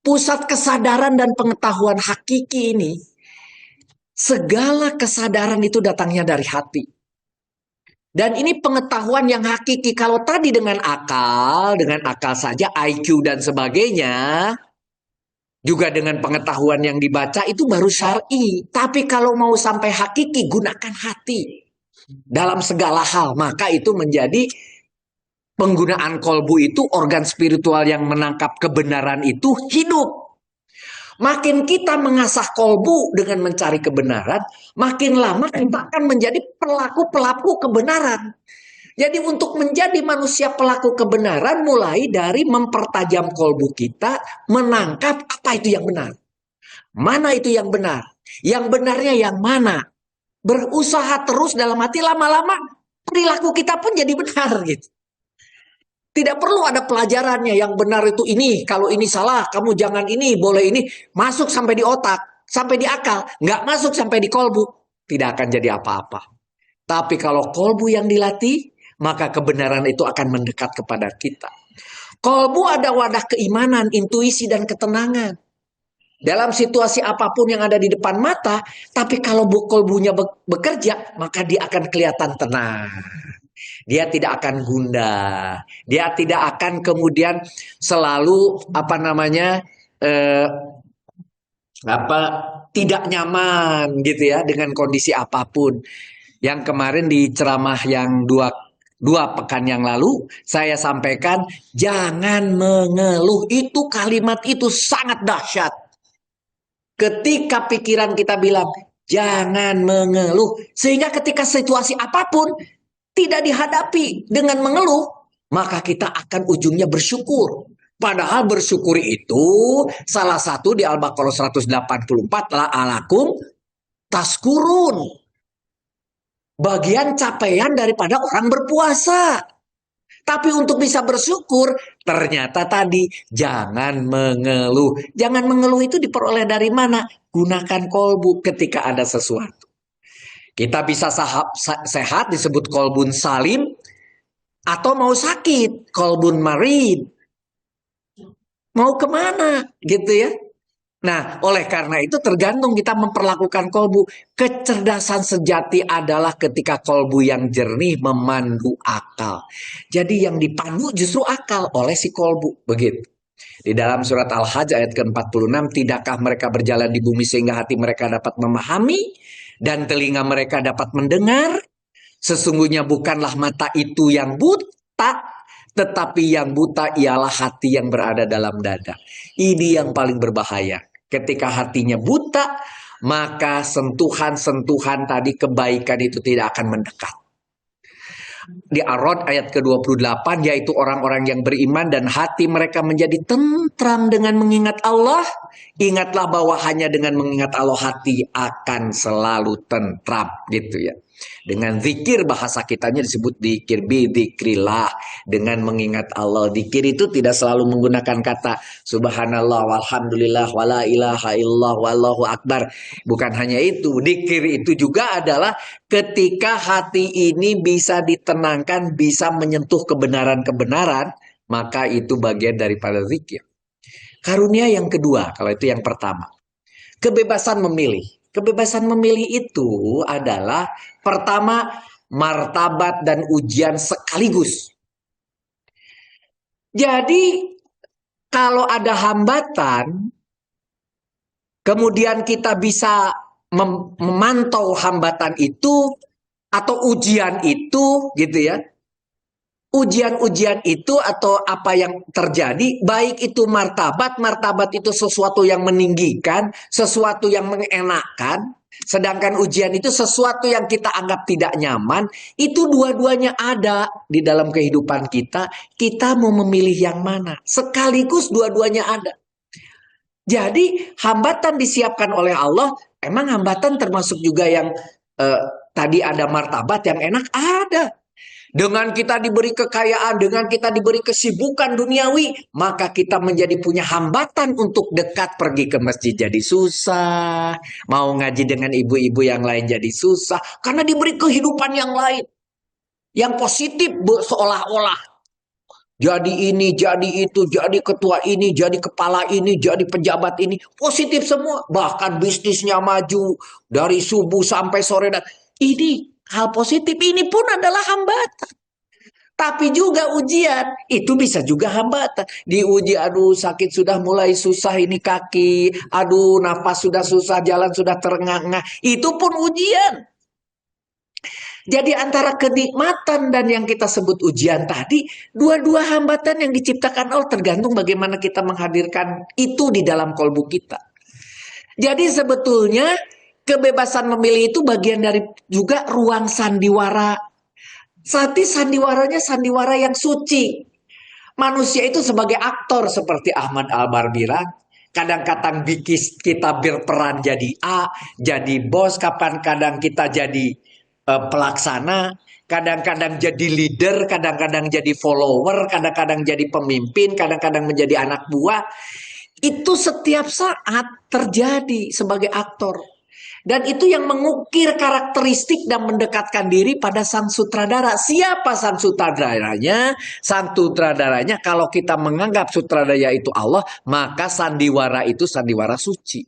Pusat kesadaran dan pengetahuan hakiki ini, segala kesadaran itu datangnya dari hati. Dan ini pengetahuan yang hakiki. Kalau tadi dengan akal saja, IQ dan sebagainya, juga dengan pengetahuan yang dibaca itu baru syar'i. Tapi kalau mau sampai hakiki, gunakan hati dalam segala hal. Maka itu menjadi penggunaan kolbu itu, organ spiritual yang menangkap kebenaran itu hidup. Makin kita mengasah kolbu dengan mencari kebenaran, makin lama kita akan menjadi pelaku-pelaku kebenaran. Jadi untuk menjadi manusia pelaku kebenaran, mulai dari mempertajam kolbu kita, menangkap apa itu yang benar. Mana itu yang benar? Yang benarnya yang mana? Berusaha terus dalam hati, lama-lama perilaku kita pun jadi benar gitu. Tidak perlu ada pelajarannya, yang benar itu ini, kalau ini salah, kamu jangan ini, boleh ini. Masuk sampai di otak, sampai di akal, nggak masuk sampai di kolbu, tidak akan jadi apa-apa. Tapi kalau kolbu yang dilatih, maka kebenaran itu akan mendekat kepada kita. Kolbu ada wadah keimanan, intuisi, dan ketenangan. dalam situasi apapun yang ada di depan mata, tapi kalau kolbunya bekerja, maka dia akan kelihatan tenang. Dia tidak akan gundah. Dia tidak akan kemudian selalu eh, apa tidak nyaman gitu ya dengan kondisi apapun. Yang kemarin di ceramah yang dua pekan yang lalu saya sampaikan, jangan mengeluh. Itu kalimat itu sangat dahsyat. Ketika pikiran kita bilang jangan mengeluh, sehingga ketika situasi apapun tidak dihadapi dengan mengeluh, maka kita akan ujungnya bersyukur. Padahal bersyukur itu salah satu di Al-Baqarah 184, la'alakum taskurun. Bagian capaian daripada orang berpuasa. Tapi untuk bisa bersyukur, ternyata tadi jangan mengeluh. Jangan mengeluh itu diperoleh dari mana? Gunakan kolbu ketika ada sesuatu. Kita bisa sehat disebut kolbun salim, atau mau sakit kolbun marid. Mau kemana gitu ya. Nah, oleh karena itu tergantung kita memperlakukan kolbu. Kecerdasan sejati adalah ketika kolbu yang jernih memandu akal. Jadi yang dipandu justru akal oleh si kolbu. Begitu. Di dalam surat Al-Hajj ayat ke-46, tidakkah mereka berjalan di bumi sehingga hati mereka dapat memahami dan telinga mereka dapat mendengar? Sesungguhnya bukanlah mata itu yang buta, tetapi yang buta ialah hati yang berada dalam dada. Ini yang paling berbahaya. Ketika hatinya buta, maka sentuhan-sentuhan tadi kebaikan itu tidak akan mendekat. Di Ar-Rod ayat ke-28, yaitu orang-orang yang beriman dan hati mereka menjadi tentram dengan mengingat Allah. Ingatlah bahwa hanya dengan mengingat Allah hati akan selalu tentram, gitu ya. Dengan zikir, bahasa kitanya disebut zikir, bidzikrillah, dengan mengingat Allah. Zikir itu tidak selalu menggunakan kata subhanallah, walhamdulillah, wala ilaha illallah, wallahu akbar. Bukan hanya itu, zikir itu juga adalah ketika hati ini bisa ditenangkan, bisa menyentuh kebenaran-kebenaran, maka itu bagian daripada zikir. Karunia yang kedua, kalau itu yang pertama, kebebasan memilih. Kebebasan memilih itu adalah pertama, martabat dan ujian sekaligus. Jadi kalau ada hambatan, kemudian kita bisa memantau hambatan itu atau ujian itu, gitu ya. Ujian-ujian itu atau apa yang terjadi, baik itu martabat itu sesuatu yang meninggikan, sesuatu yang mengenakan, sedangkan ujian itu sesuatu yang kita anggap tidak nyaman, itu dua-duanya ada di dalam kehidupan kita. Kita mau memilih yang mana? Sekaligus dua-duanya ada. Jadi hambatan disiapkan oleh Allah, emang hambatan termasuk juga yang tadi ada martabat yang enak, ada. Dengan kita diberi kekayaan, dengan kita diberi kesibukan duniawi, maka kita menjadi punya hambatan untuk dekat, pergi ke masjid jadi susah, mau ngaji dengan ibu-ibu yang lain jadi susah, karena diberi kehidupan yang lain, yang positif seolah-olah. Jadi ini, jadi itu, jadi ketua ini, jadi kepala ini, jadi pejabat ini, positif semua. Bahkan bisnisnya maju dari subuh sampai sore. Dan ini hal positif, ini pun adalah hambatan. Tapi juga ujian, itu bisa juga hambatan. Diuji, aduh sakit sudah mulai susah ini kaki, aduh napas sudah susah, jalan sudah terengah-engah. Itu pun ujian. Jadi antara kenikmatan dan yang kita sebut ujian tadi, dua-dua hambatan yang diciptakan Allah, tergantung bagaimana kita menghadirkan itu di dalam kolbu kita. Jadi sebetulnya kebebasan memilih itu bagian dari juga ruang sandiwara. Sati sandiwaranya sandiwara yang suci. Manusia itu sebagai aktor seperti Ahmad Albar bilang, kadang-kadang kita berperan jadi A, jadi bos, kadang-kadang kita jadi pelaksana, kadang-kadang jadi leader, kadang-kadang jadi follower, kadang-kadang jadi pemimpin, kadang-kadang menjadi anak buah. Itu setiap saat terjadi sebagai aktor. Dan itu yang mengukir karakteristik dan mendekatkan diri pada sang sutradara. Siapa sang sutradaranya? Sang sutradaranya kalau kita menganggap sutradara itu Allah, maka sandiwara itu sandiwara suci.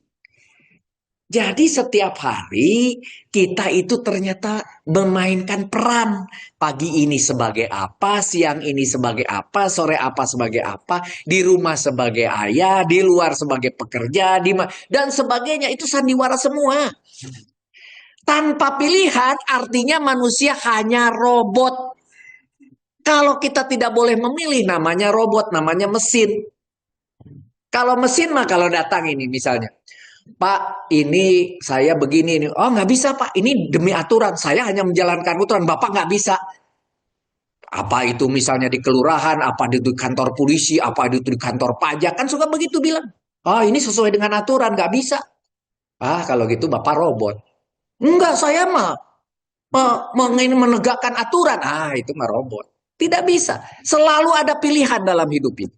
Jadi setiap hari kita itu ternyata memainkan peran. Pagi ini sebagai apa, siang ini sebagai apa, sore apa sebagai apa, di rumah sebagai ayah, di luar sebagai pekerja, dan sebagainya. Itu sandiwara semua. Tanpa pilihan artinya manusia hanya robot. Kalau kita tidak boleh memilih namanya robot, namanya mesin. Kalau mesin mah kalau datang ini misalnya. Pak, ini saya begini. Ini. Oh, nggak bisa, Pak. Ini demi aturan. Saya hanya menjalankan aturan. Bapak nggak bisa. Apa itu misalnya di kelurahan, apa itu di kantor polisi, apa itu di kantor pajak. Kan suka begitu bilang. Oh, ini sesuai dengan aturan. Nggak bisa. Ah, kalau gitu Bapak robot. Enggak, saya mah menegakkan aturan. Ah, itu mah robot. Tidak bisa. Selalu ada pilihan dalam hidup ini.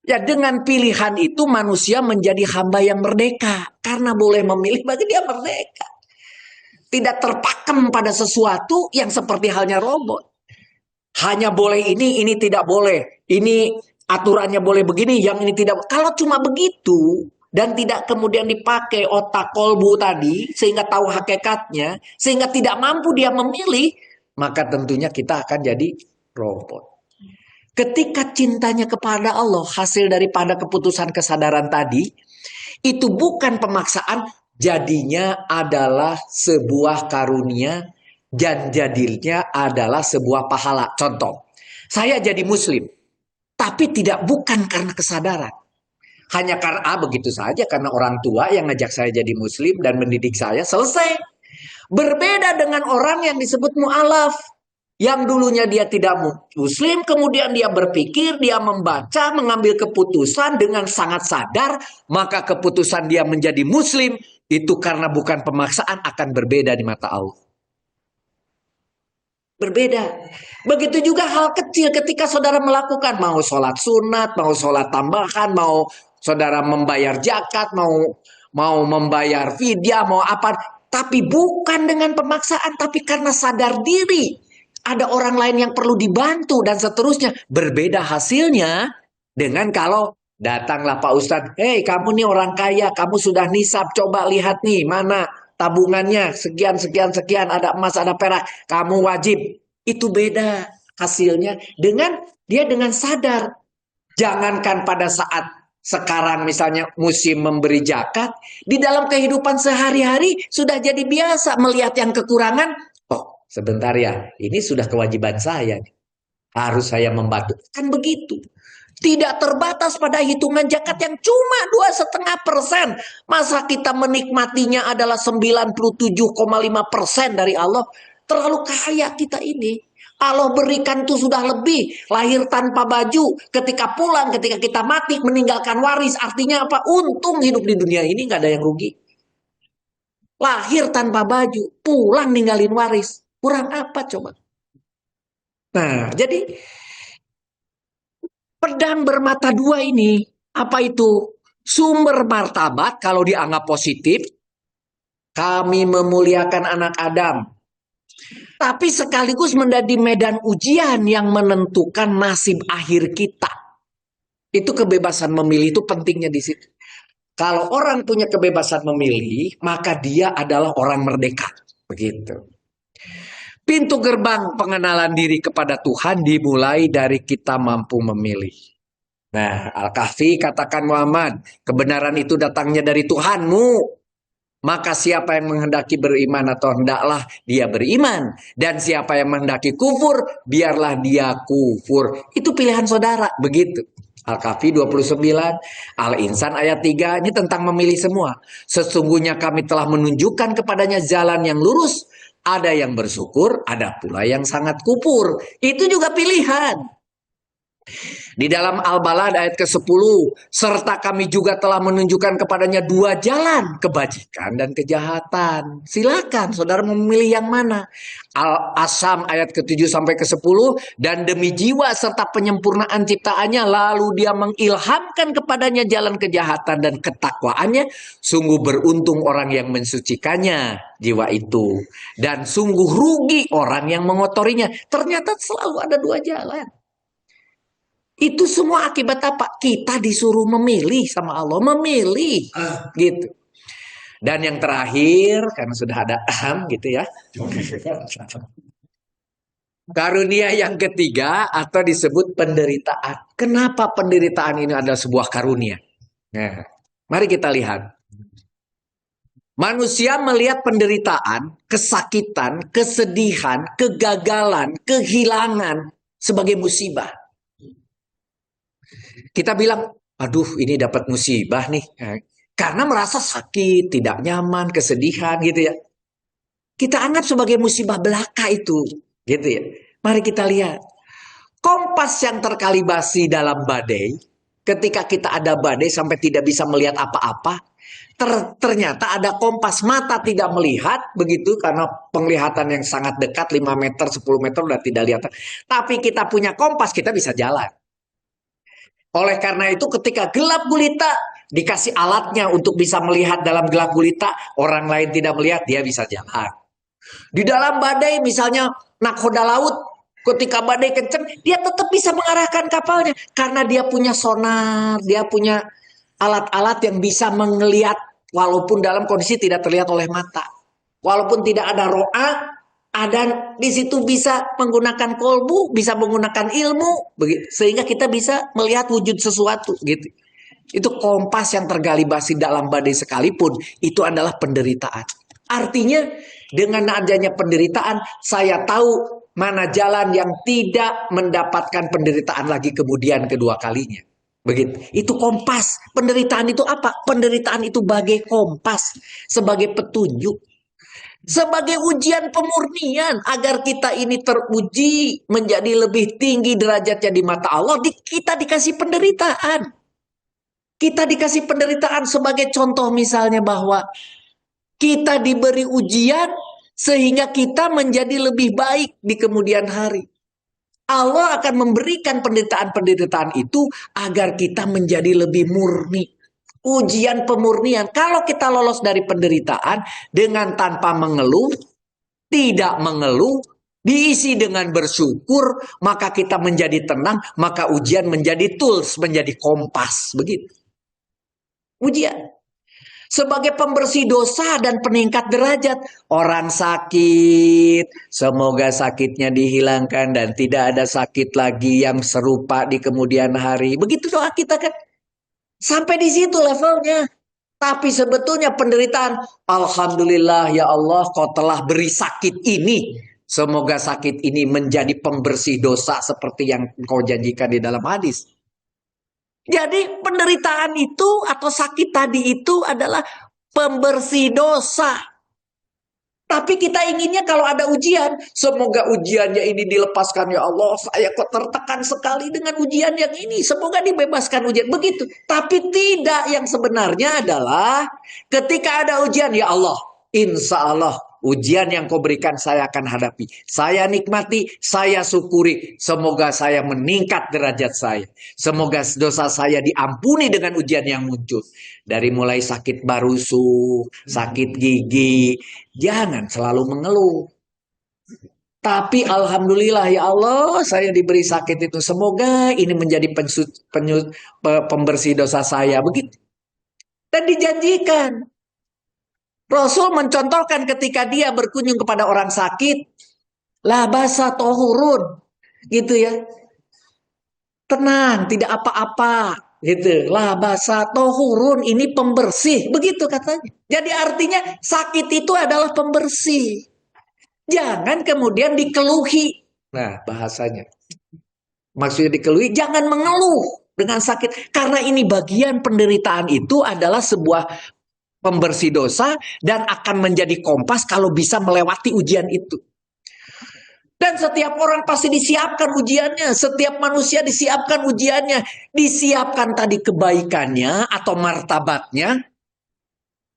Ya dengan pilihan itu manusia menjadi hamba yang merdeka. Karena boleh memilih bagi dia merdeka. Tidak terpakem pada sesuatu yang seperti halnya robot. Hanya boleh ini tidak boleh. Ini aturannya boleh begini, yang ini tidak. Kalau cuma begitu dan tidak kemudian dipakai otak kolbu tadi sehingga tahu hakikatnya, sehingga tidak mampu dia memilih, maka tentunya kita akan jadi robot. Ketika cintanya kepada Allah hasil daripada keputusan kesadaran tadi, itu bukan pemaksaan, jadinya adalah sebuah karunia dan jadinya adalah sebuah pahala. Contoh, saya jadi muslim, tapi bukan karena kesadaran. Hanya karena begitu saja, karena orang tua yang ngajak saya jadi muslim dan mendidik saya, selesai. Berbeda dengan orang yang disebut mu'alaf. Yang dulunya dia tidak muslim, kemudian dia berpikir, dia membaca, mengambil keputusan dengan sangat sadar, maka keputusan dia menjadi muslim, itu karena bukan pemaksaan akan berbeda di mata Allah. Berbeda. Begitu juga hal kecil ketika saudara melakukan, mau sholat sunat, mau sholat tambahan, mau saudara membayar zakat, mau membayar fidyah, mau apa, tapi bukan dengan pemaksaan, tapi karena sadar diri. Ada orang lain yang perlu dibantu dan seterusnya. Berbeda hasilnya dengan kalau datanglah Pak Ustadz, hei kamu nih orang kaya, kamu sudah nisab, coba lihat nih mana tabungannya, sekian, ada emas, ada perak, kamu wajib. Itu beda hasilnya dengan dia dengan sadar. Jangankan pada saat sekarang misalnya musim memberi zakat, di dalam kehidupan sehari-hari sudah jadi biasa melihat yang kekurangan. Oh, sebentar ya, ini sudah kewajiban saya. Harus saya membantu. Kan begitu. Tidak terbatas pada hitungan zakat yang cuma 2,5%. Masa kita menikmatinya adalah 97,5% dari Allah. Terlalu kaya kita ini. Allah berikan itu sudah lebih. Lahir tanpa baju. Ketika pulang, ketika kita mati, meninggalkan waris. Artinya apa? Untung hidup di dunia ini gak ada yang rugi. Lahir tanpa baju, pulang ninggalin waris. Kurang apa coba? Nah, jadi pedang bermata dua ini, apa itu? Sumber martabat kalau dianggap positif, kami memuliakan anak Adam. Tapi sekaligus menjadi medan ujian yang menentukan nasib akhir kita. Itu kebebasan memilih itu pentingnya di situ. Kalau orang punya kebebasan memilih, maka dia adalah orang merdeka. Begitu. Pintu gerbang pengenalan diri kepada Tuhan dimulai dari kita mampu memilih. Nah, Al-Kahfi katakan Muhammad, kebenaran itu datangnya dari Tuhanmu. Maka siapa yang menghendaki beriman atau hendaklah dia beriman. Dan siapa yang menghendaki kufur, biarlah dia kufur. Itu pilihan saudara, begitu. Al-Kahfi 29, Al-Insan ayat 3, ini tentang memilih semua. Sesungguhnya kami telah menunjukkan kepadanya jalan yang lurus. Ada yang bersyukur, ada pula yang sangat kufur. Itu juga pilihan. Di dalam Al-Balad ayat ke-10, serta kami juga telah menunjukkan kepadanya dua jalan, kebajikan dan kejahatan. Silakan saudara memilih yang mana. Al-Asam ayat ke-7 sampai ke-10, dan demi jiwa serta penyempurnaan ciptaannya, lalu dia mengilhamkan kepadanya jalan kejahatan dan ketakwaannya. Sungguh beruntung orang yang mensucikannya, jiwa itu. Dan sungguh rugi orang yang mengotorinya. Ternyata selalu ada dua jalan. Itu semua akibat apa? Kita disuruh memilih sama Allah, memilih gitu. Dan yang terakhir, karena sudah ada gitu ya. Karunia yang ketiga atau disebut penderitaan. Kenapa penderitaan ini adalah sebuah karunia? Nah, mari kita lihat. Manusia melihat penderitaan, kesakitan, kesedihan, kegagalan, kehilangan sebagai musibah. Kita bilang, aduh ini dapat musibah nih. Karena merasa sakit, tidak nyaman, kesedihan gitu ya. Kita anggap sebagai musibah belaka itu. Gitu ya. Mari kita lihat. Kompas yang terkalibasi dalam badai. Ketika kita ada badai sampai tidak bisa melihat apa-apa. Ternyata ada kompas, mata tidak melihat begitu karena penglihatan yang sangat dekat 5 meter 10 meter udah tidak lihat, tapi kita punya kompas, kita bisa jalan. Oleh karena itu ketika gelap gulita dikasih alatnya untuk bisa melihat dalam gelap gulita, orang lain tidak melihat, dia bisa jalan. Di dalam badai misalnya nakoda laut, ketika badai kencang dia tetap bisa mengarahkan kapalnya karena dia punya sonar, dia punya alat-alat yang bisa melihat walaupun dalam kondisi tidak terlihat oleh mata. Walaupun tidak ada ro'a, ada di situ bisa menggunakan kolbu, bisa menggunakan ilmu, sehingga kita bisa melihat wujud sesuatu gitu. Itu kompas yang tergalibasi dalam badai sekalipun, itu adalah penderitaan. Artinya dengan adanya penderitaan, saya tahu mana jalan yang tidak mendapatkan penderitaan lagi kemudian kedua kalinya. Begitu. Itu kompas. Penderitaan itu apa? Penderitaan itu bagai kompas, sebagai petunjuk, sebagai ujian pemurnian agar kita ini teruji menjadi lebih tinggi derajatnya di mata Allah. Kita dikasih penderitaan. Kita dikasih penderitaan sebagai contoh misalnya bahwa kita diberi ujian sehingga kita menjadi lebih baik di kemudian hari. Allah akan memberikan penderitaan-penderitaan itu agar kita menjadi lebih murni. Ujian pemurnian. Kalau kita lolos dari penderitaan dengan tanpa mengeluh, tidak mengeluh, diisi dengan bersyukur, maka kita menjadi tenang, maka ujian menjadi tools, menjadi kompas. Begitu. Ujian. Sebagai pembersih dosa dan peningkat derajat. Orang sakit, semoga sakitnya dihilangkan dan tidak ada sakit lagi yang serupa di kemudian hari. Begitu doa kita kan. Sampai di situ levelnya. Tapi sebetulnya penderitaan, alhamdulillah ya Allah kau telah beri sakit ini. Semoga sakit ini menjadi pembersih dosa seperti yang kau janjikan di dalam hadis. Jadi penderitaan itu atau sakit tadi itu adalah pembersih dosa. Tapi kita inginnya kalau ada ujian, semoga ujiannya ini dilepaskan ya Allah. Saya kok tertekan sekali dengan ujian yang ini. Semoga dibebaskan ujian. Begitu. Tapi tidak, yang sebenarnya adalah ketika ada ujian ya Allah, insya Allah ujian yang kau berikan saya akan hadapi. Saya nikmati, saya syukuri. Semoga saya meningkat derajat saya. Semoga dosa saya diampuni dengan ujian yang muncul. Dari mulai sakit barusu, sakit gigi. Jangan selalu mengeluh. Tapi alhamdulillah ya Allah saya diberi sakit itu. Semoga ini menjadi pembersih dosa saya. Begitu. Dan dijanjikan. Rasul mencontohkan ketika dia berkunjung kepada orang sakit, labasa tohurun, gitu ya, tenang, tidak apa-apa, gitu. Labasa tohurun, ini pembersih, begitu katanya. Jadi artinya sakit itu adalah pembersih. Jangan kemudian dikeluhi. Nah bahasanya, maksudnya dikeluhi, jangan mengeluh dengan sakit, karena ini bagian penderitaan itu adalah sebuah pembersih dosa dan akan menjadi kompas kalau bisa melewati ujian itu. Dan setiap orang pasti disiapkan ujiannya. Setiap manusia disiapkan ujiannya. Disiapkan tadi kebaikannya atau martabatnya.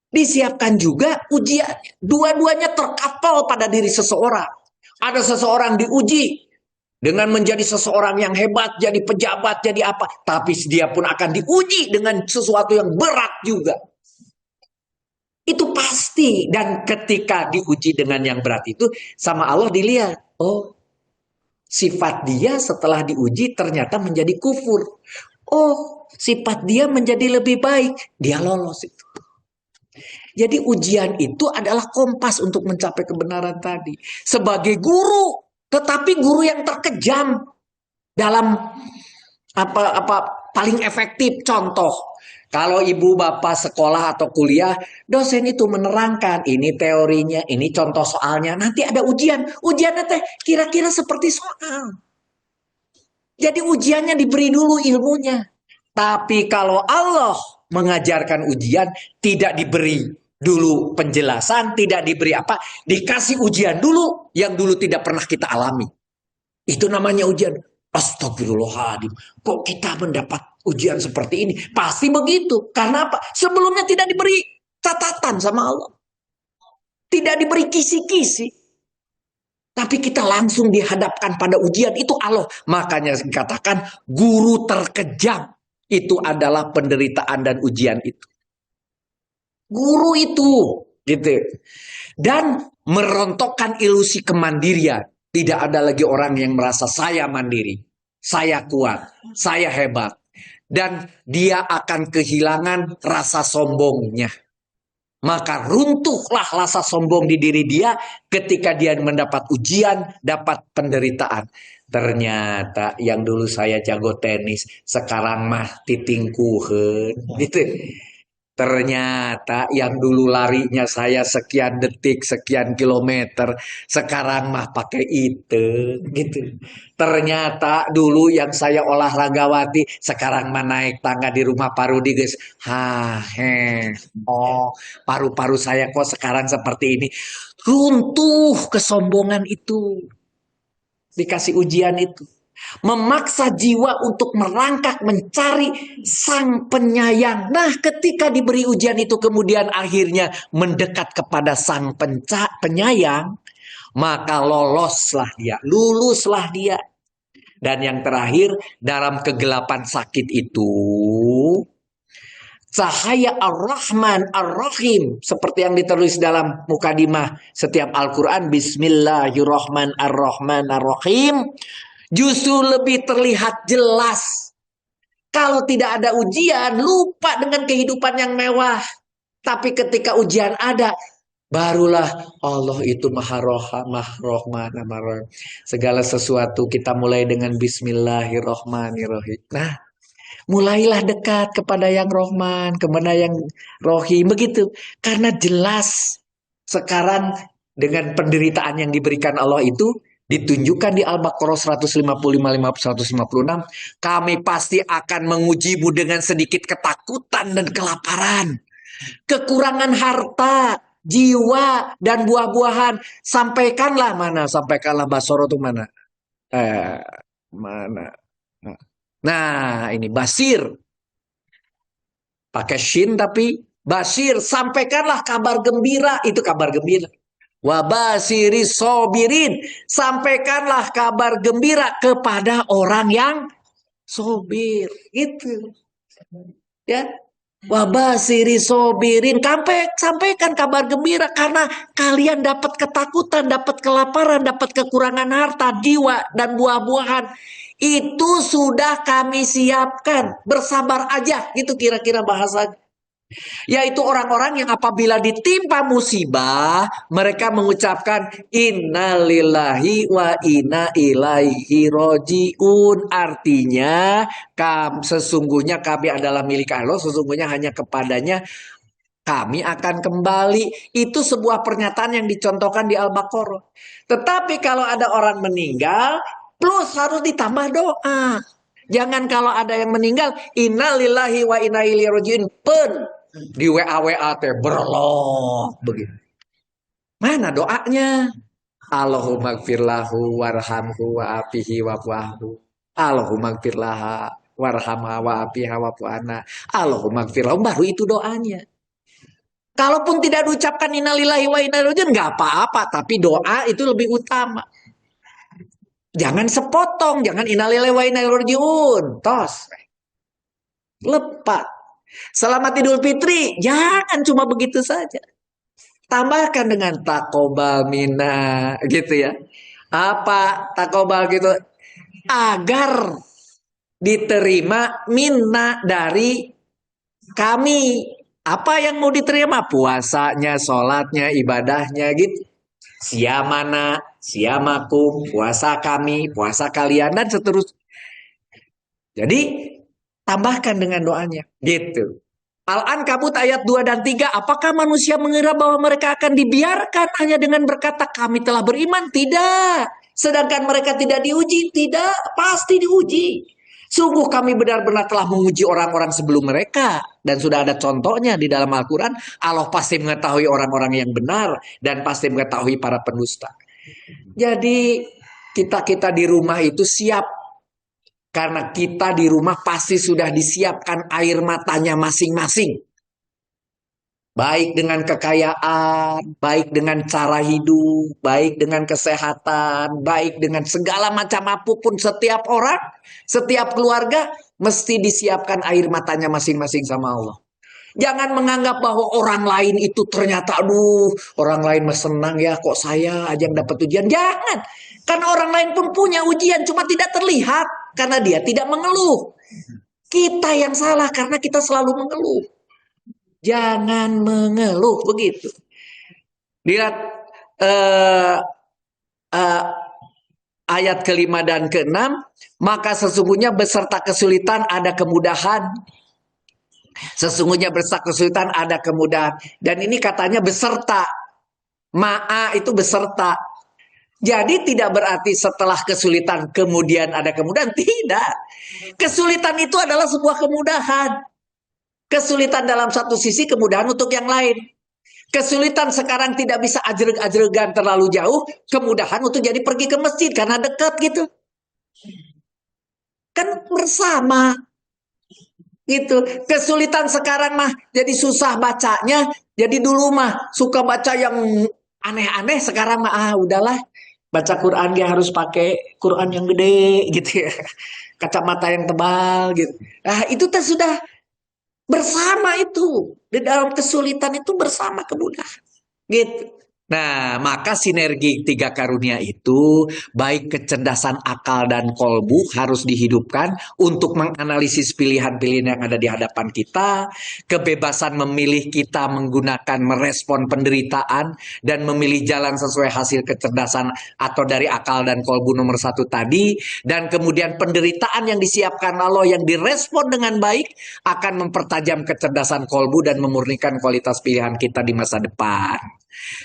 Disiapkan juga ujiannya. Dua-duanya terkapal pada diri seseorang. Ada seseorang diuji dengan menjadi seseorang yang hebat, jadi pejabat, jadi apa. Tapi dia pun akan diuji dengan sesuatu yang berat juga. Itu pasti. Dan ketika diuji dengan yang berat itu, sama Allah dilihat. Oh, sifat dia setelah diuji ternyata menjadi kufur. Oh, sifat dia menjadi lebih baik. Dia lolos itu. Jadi ujian itu adalah kompas untuk mencapai kebenaran tadi. Sebagai guru, tetapi guru yang terkejam dalam apa paling efektif. Contoh, kalau ibu bapak sekolah atau kuliah, dosen itu menerangkan ini teorinya, ini contoh soalnya, nanti ada ujian. Ujiannya teh kira-kira seperti soal. Jadi ujiannya diberi dulu ilmunya. Tapi kalau Allah mengajarkan ujian, tidak diberi dulu penjelasan, tidak diberi apa, dikasih ujian dulu yang dulu tidak pernah kita alami. Itu namanya ujian. Astagfirullahaladzim, kok kita mendapat ujian seperti ini? Pasti begitu. Karena apa? Sebelumnya tidak diberi catatan sama Allah. Tidak diberi kisi-kisi. Tapi kita langsung dihadapkan pada ujian, itu Allah. Makanya dikatakan guru terkejam. Itu adalah penderitaan dan ujian itu. Guru itu. Gitu. Dan merontokkan ilusi kemandirian. Tidak ada lagi orang yang merasa saya mandiri. Saya kuat. Saya hebat. Dan dia akan kehilangan rasa sombongnya. Maka runtuhlah rasa sombong di diri dia ketika dia mendapat ujian, dapat penderitaan. Ternyata yang dulu saya jago tenis, sekarang mah titingkuheun. Gitu. Ternyata yang dulu larinya saya sekian detik, sekian kilometer, sekarang mah pakai itu, gitu. Ternyata dulu yang saya olahragawati, sekarang mah naik tangga di rumah Pak Rudi, guys. Oh, paru-paru saya kok sekarang seperti ini. Runtuh kesombongan itu. Dikasih ujian itu. Memaksa jiwa untuk merangkak mencari sang penyayang. Nah, ketika diberi ujian itu kemudian akhirnya mendekat kepada sang penyayang, maka loloslah dia, luluslah dia. Dan yang terakhir, dalam kegelapan sakit itu, cahaya Ar-Rahman Ar-Rahim, seperti yang ditulis dalam mukadimah setiap Al-Quran, Bismillahirrahmanirrahim, justru lebih terlihat jelas. Kalau tidak ada ujian, lupa dengan kehidupan yang mewah. Tapi ketika ujian ada, barulah Allah itu Maha Rahman. Segala sesuatu kita mulai dengan Bismillahirrahmanirrahim. Nah, mulailah dekat kepada yang Rahman, kepada yang Rahim, begitu. Karena jelas sekarang dengan penderitaan yang diberikan Allah itu, ditunjukkan di Al-Baqarah 155-156, kami pasti akan mengujimu dengan sedikit ketakutan dan kelaparan, kekurangan harta, jiwa, dan buah-buahan. Sampaikanlah mana? Sampaikanlah Basoro itu mana? Mana? Nah, ini Basir. Pakai shin tapi Basir. Sampaikanlah kabar gembira. Itu kabar gembira. Wabasiri sobirin, sampaikanlah kabar gembira kepada orang yang sobir. Itu ya. Wabasiri sobirin, sampaikan kabar gembira karena kalian dapat ketakutan, dapat kelaparan, dapat kekurangan harta, jiwa, dan buah-buahan. Itu sudah kami siapkan. Bersabar aja, gitu kira-kira bahasanya. Yaitu orang-orang yang apabila ditimpa musibah, mereka mengucapkan innalillahi wa inna ilaihi rojiun. Artinya, sesungguhnya kami adalah milik Allah, sesungguhnya hanya kepadanya kami akan kembali. Itu sebuah pernyataan yang dicontohkan di Al-Baqarah. Tetapi kalau ada orang meninggal, plus harus ditambah doa. Jangan kalau ada yang meninggal, innalillahi wa inna ilaihi rojiun, di WA teh berloh begitu. Mana doanya? Allahumma gfirlahu warhamhu wa'afihi wa'fu'ahu. Allahumma gfirlaha warhamha wa'afiha wa'fu'ana. Allahumma gfirlahu. Baru itu doanya. Kalaupun tidak diucapkan innalillahi wa inna ilaihi raji'un, nggak apa-apa. Tapi doa itu lebih utama. Jangan sepotong. Jangan innalillahi wa inna ilaihi raji'un. Tos. Lepas. Selamat Idul Fitri. Jangan cuma begitu saja. Tambahkan dengan takobal mina gitu ya. Apa takobal gitu? Agar diterima minna dari kami. Apa yang mau diterima? Puasanya, sholatnya, ibadahnya gitu. Siamana, siamakum, puasa kami, puasa kalian, dan seterusnya. Jadi tambahkan dengan doanya gitu. Al-Ankabut ayat 2 dan 3. Apakah manusia mengira bahwa mereka akan dibiarkan hanya dengan berkata kami telah beriman? Tidak. Sedangkan mereka tidak diuji? Tidak. Pasti diuji. Sungguh kami benar-benar telah menguji orang-orang sebelum mereka. Dan sudah ada contohnya di dalam Al-Quran. Allah pasti mengetahui orang-orang yang benar. Dan pasti mengetahui para pendusta. Jadi kita-kita di rumah itu siap. Karena kita di rumah pasti sudah disiapkan air matanya masing-masing. Baik dengan kekayaan, baik dengan cara hidup, baik dengan kesehatan, baik dengan segala macam apapun. Setiap orang, setiap keluarga mesti disiapkan air matanya masing-masing sama Allah. Jangan menganggap bahwa orang lain itu ternyata, aduh, orang lain mah senang ya, kok saya aja yang dapat ujian. Jangan. Karena orang lain pun punya ujian, cuma tidak terlihat. Karena dia tidak mengeluh. Kita yang salah karena kita selalu mengeluh. Jangan mengeluh, begitu. Lihat ayat ke-5 dan ke-6. Maka sesungguhnya beserta kesulitan ada kemudahan. Sesungguhnya beserta kesulitan ada kemudahan. Dan ini katanya beserta. Ma'a itu beserta. Jadi tidak berarti setelah kesulitan kemudian ada kemudahan. Tidak. Kesulitan itu adalah sebuah kemudahan. Kesulitan dalam satu sisi, kemudahan untuk yang lain. Kesulitan sekarang tidak bisa ajreg-ajregan terlalu jauh. Kemudahan untuk jadi pergi ke masjid karena dekat gitu. Kan bersama. Gitu. Kesulitan sekarang mah jadi susah bacanya. Jadi dulu mah suka baca yang aneh-aneh, sekarang mah udahlah. Baca Quran dia harus pakai Quran yang gede gitu ya. Kacamata yang tebal gitu. Nah, itu sudah bersama itu. Di dalam kesulitan itu bersama kemudahan. Gitu. Nah, maka sinergi 3 karunia itu, baik kecerdasan akal dan kolbu harus dihidupkan untuk menganalisis pilihan-pilihan yang ada di hadapan kita, kebebasan memilih kita menggunakan merespon penderitaan dan memilih jalan sesuai hasil kecerdasan atau dari akal dan kolbu nomor 1 tadi, dan kemudian penderitaan yang disiapkan Allah yang direspon dengan baik akan mempertajam kecerdasan kolbu dan memurnikan kualitas pilihan kita di masa depan.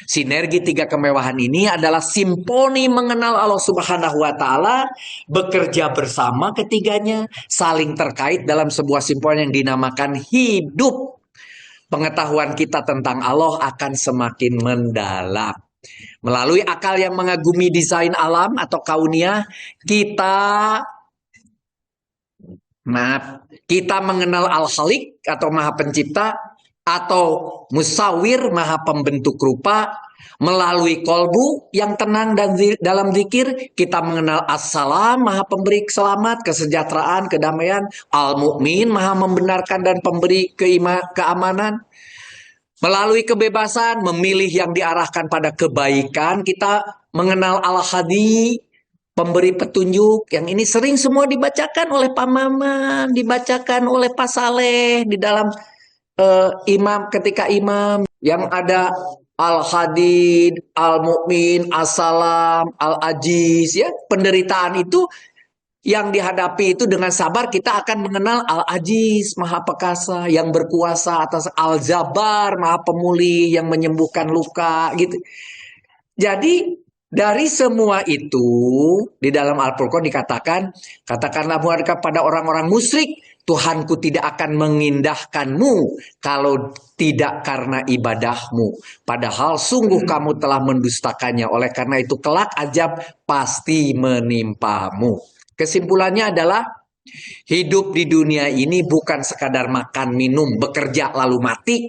Sinergi 3 kemewahan ini adalah simfoni mengenal Allah Subhanahu wa Ta'ala, bekerja bersama ketiganya, saling terkait dalam sebuah simfoni yang dinamakan hidup. Pengetahuan kita tentang Allah akan semakin mendalam. Melalui akal yang mengagumi desain alam atau kauniyah, kita mengenal Al-Khaliq atau Maha Pencipta, atau Musawir, Maha Pembentuk rupa. Melalui kolbu yang tenang dan dalam zikir, kita mengenal As-Salam, Maha Pemberi selamat, kesejahteraan, kedamaian. Al-Mu'min, Maha membenarkan dan pemberi keamanan. Melalui kebebasan, memilih yang diarahkan pada kebaikan, kita mengenal Al-Hadi, pemberi petunjuk. Yang ini sering semua dibacakan oleh Pak Maman, dibacakan oleh Pak Saleh di dalam imam, ketika imam yang ada Al-Hadid, Al-Mu'min, As-Salam, Al-Ajiz, ya, penderitaan itu yang dihadapi itu dengan sabar, kita akan mengenal Al-Ajiz, Maha Perkasa, yang berkuasa atas Al-Jabar, Maha Pemulih, yang menyembuhkan luka, gitu. Jadi dari semua itu di dalam Al-Furqan dikatakan, katakanlah mereka pada orang-orang musyrik, Tuhanku tidak akan mengindahkanmu kalau tidak karena ibadahmu. Padahal sungguh kamu telah mendustakannya. Oleh karena itu kelak azab pasti menimpamu. Kesimpulannya adalah hidup di dunia ini bukan sekadar makan, minum, bekerja lalu mati.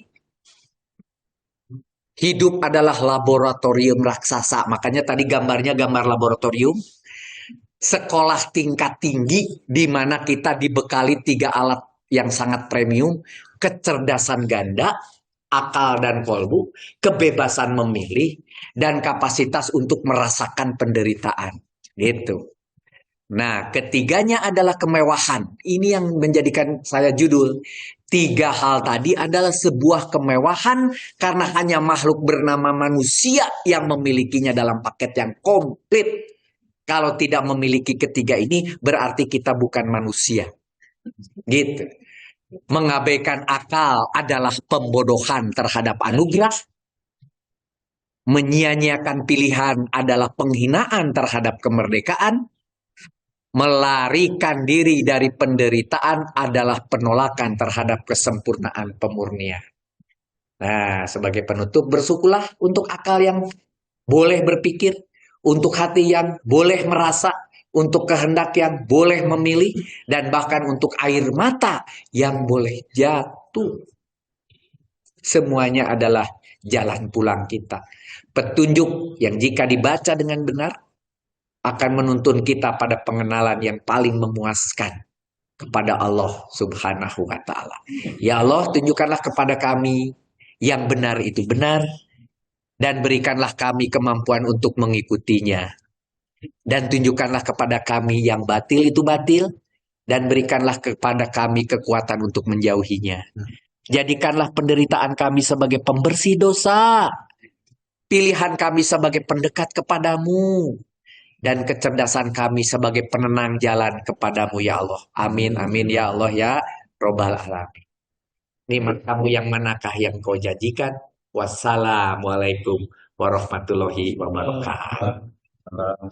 Hidup adalah laboratorium raksasa. Makanya tadi gambarnya gambar laboratorium. Sekolah tingkat tinggi di mana kita dibekali 3 alat yang sangat premium, kecerdasan ganda, akal dan kolbu, kebebasan memilih, dan kapasitas untuk merasakan penderitaan. Gitu. Nah, ketiganya adalah kemewahan. Ini yang menjadikan saya judul. 3 hal tadi adalah sebuah kemewahan karena hanya makhluk bernama manusia yang memilikinya dalam paket yang komplit. Kalau tidak memiliki ketiga ini, berarti kita bukan manusia. Gitu. Mengabaikan akal adalah pembodohan terhadap anugerah. Menyia-nyiakan pilihan adalah penghinaan terhadap kemerdekaan. Melarikan diri dari penderitaan adalah penolakan terhadap kesempurnaan pemurnian. Nah, sebagai penutup, bersyukurlah untuk akal yang boleh berpikir, untuk hati yang boleh merasa, untuk kehendak yang boleh memilih, dan bahkan untuk air mata yang boleh jatuh. Semuanya adalah jalan pulang kita. Petunjuk yang jika dibaca dengan benar, akan menuntun kita pada pengenalan yang paling memuaskan kepada Allah Subhanahu wa Ta'ala. Ya Allah, tunjukkanlah kepada kami yang benar itu benar, dan berikanlah kami kemampuan untuk mengikutinya. Dan tunjukkanlah kepada kami yang batil itu batil, dan berikanlah kepada kami kekuatan untuk menjauhinya. Jadikanlah penderitaan kami sebagai pembersih dosa, pilihan kami sebagai pendekat kepadamu, dan kecerdasan kami sebagai penenang jalan kepadamu ya Allah. Amin, amin ya Allah ya Robbal Alamin. Nikmat kamu yang manakah yang kau janjikan? Wassalamualaikum warahmatullahi wabarakatuh.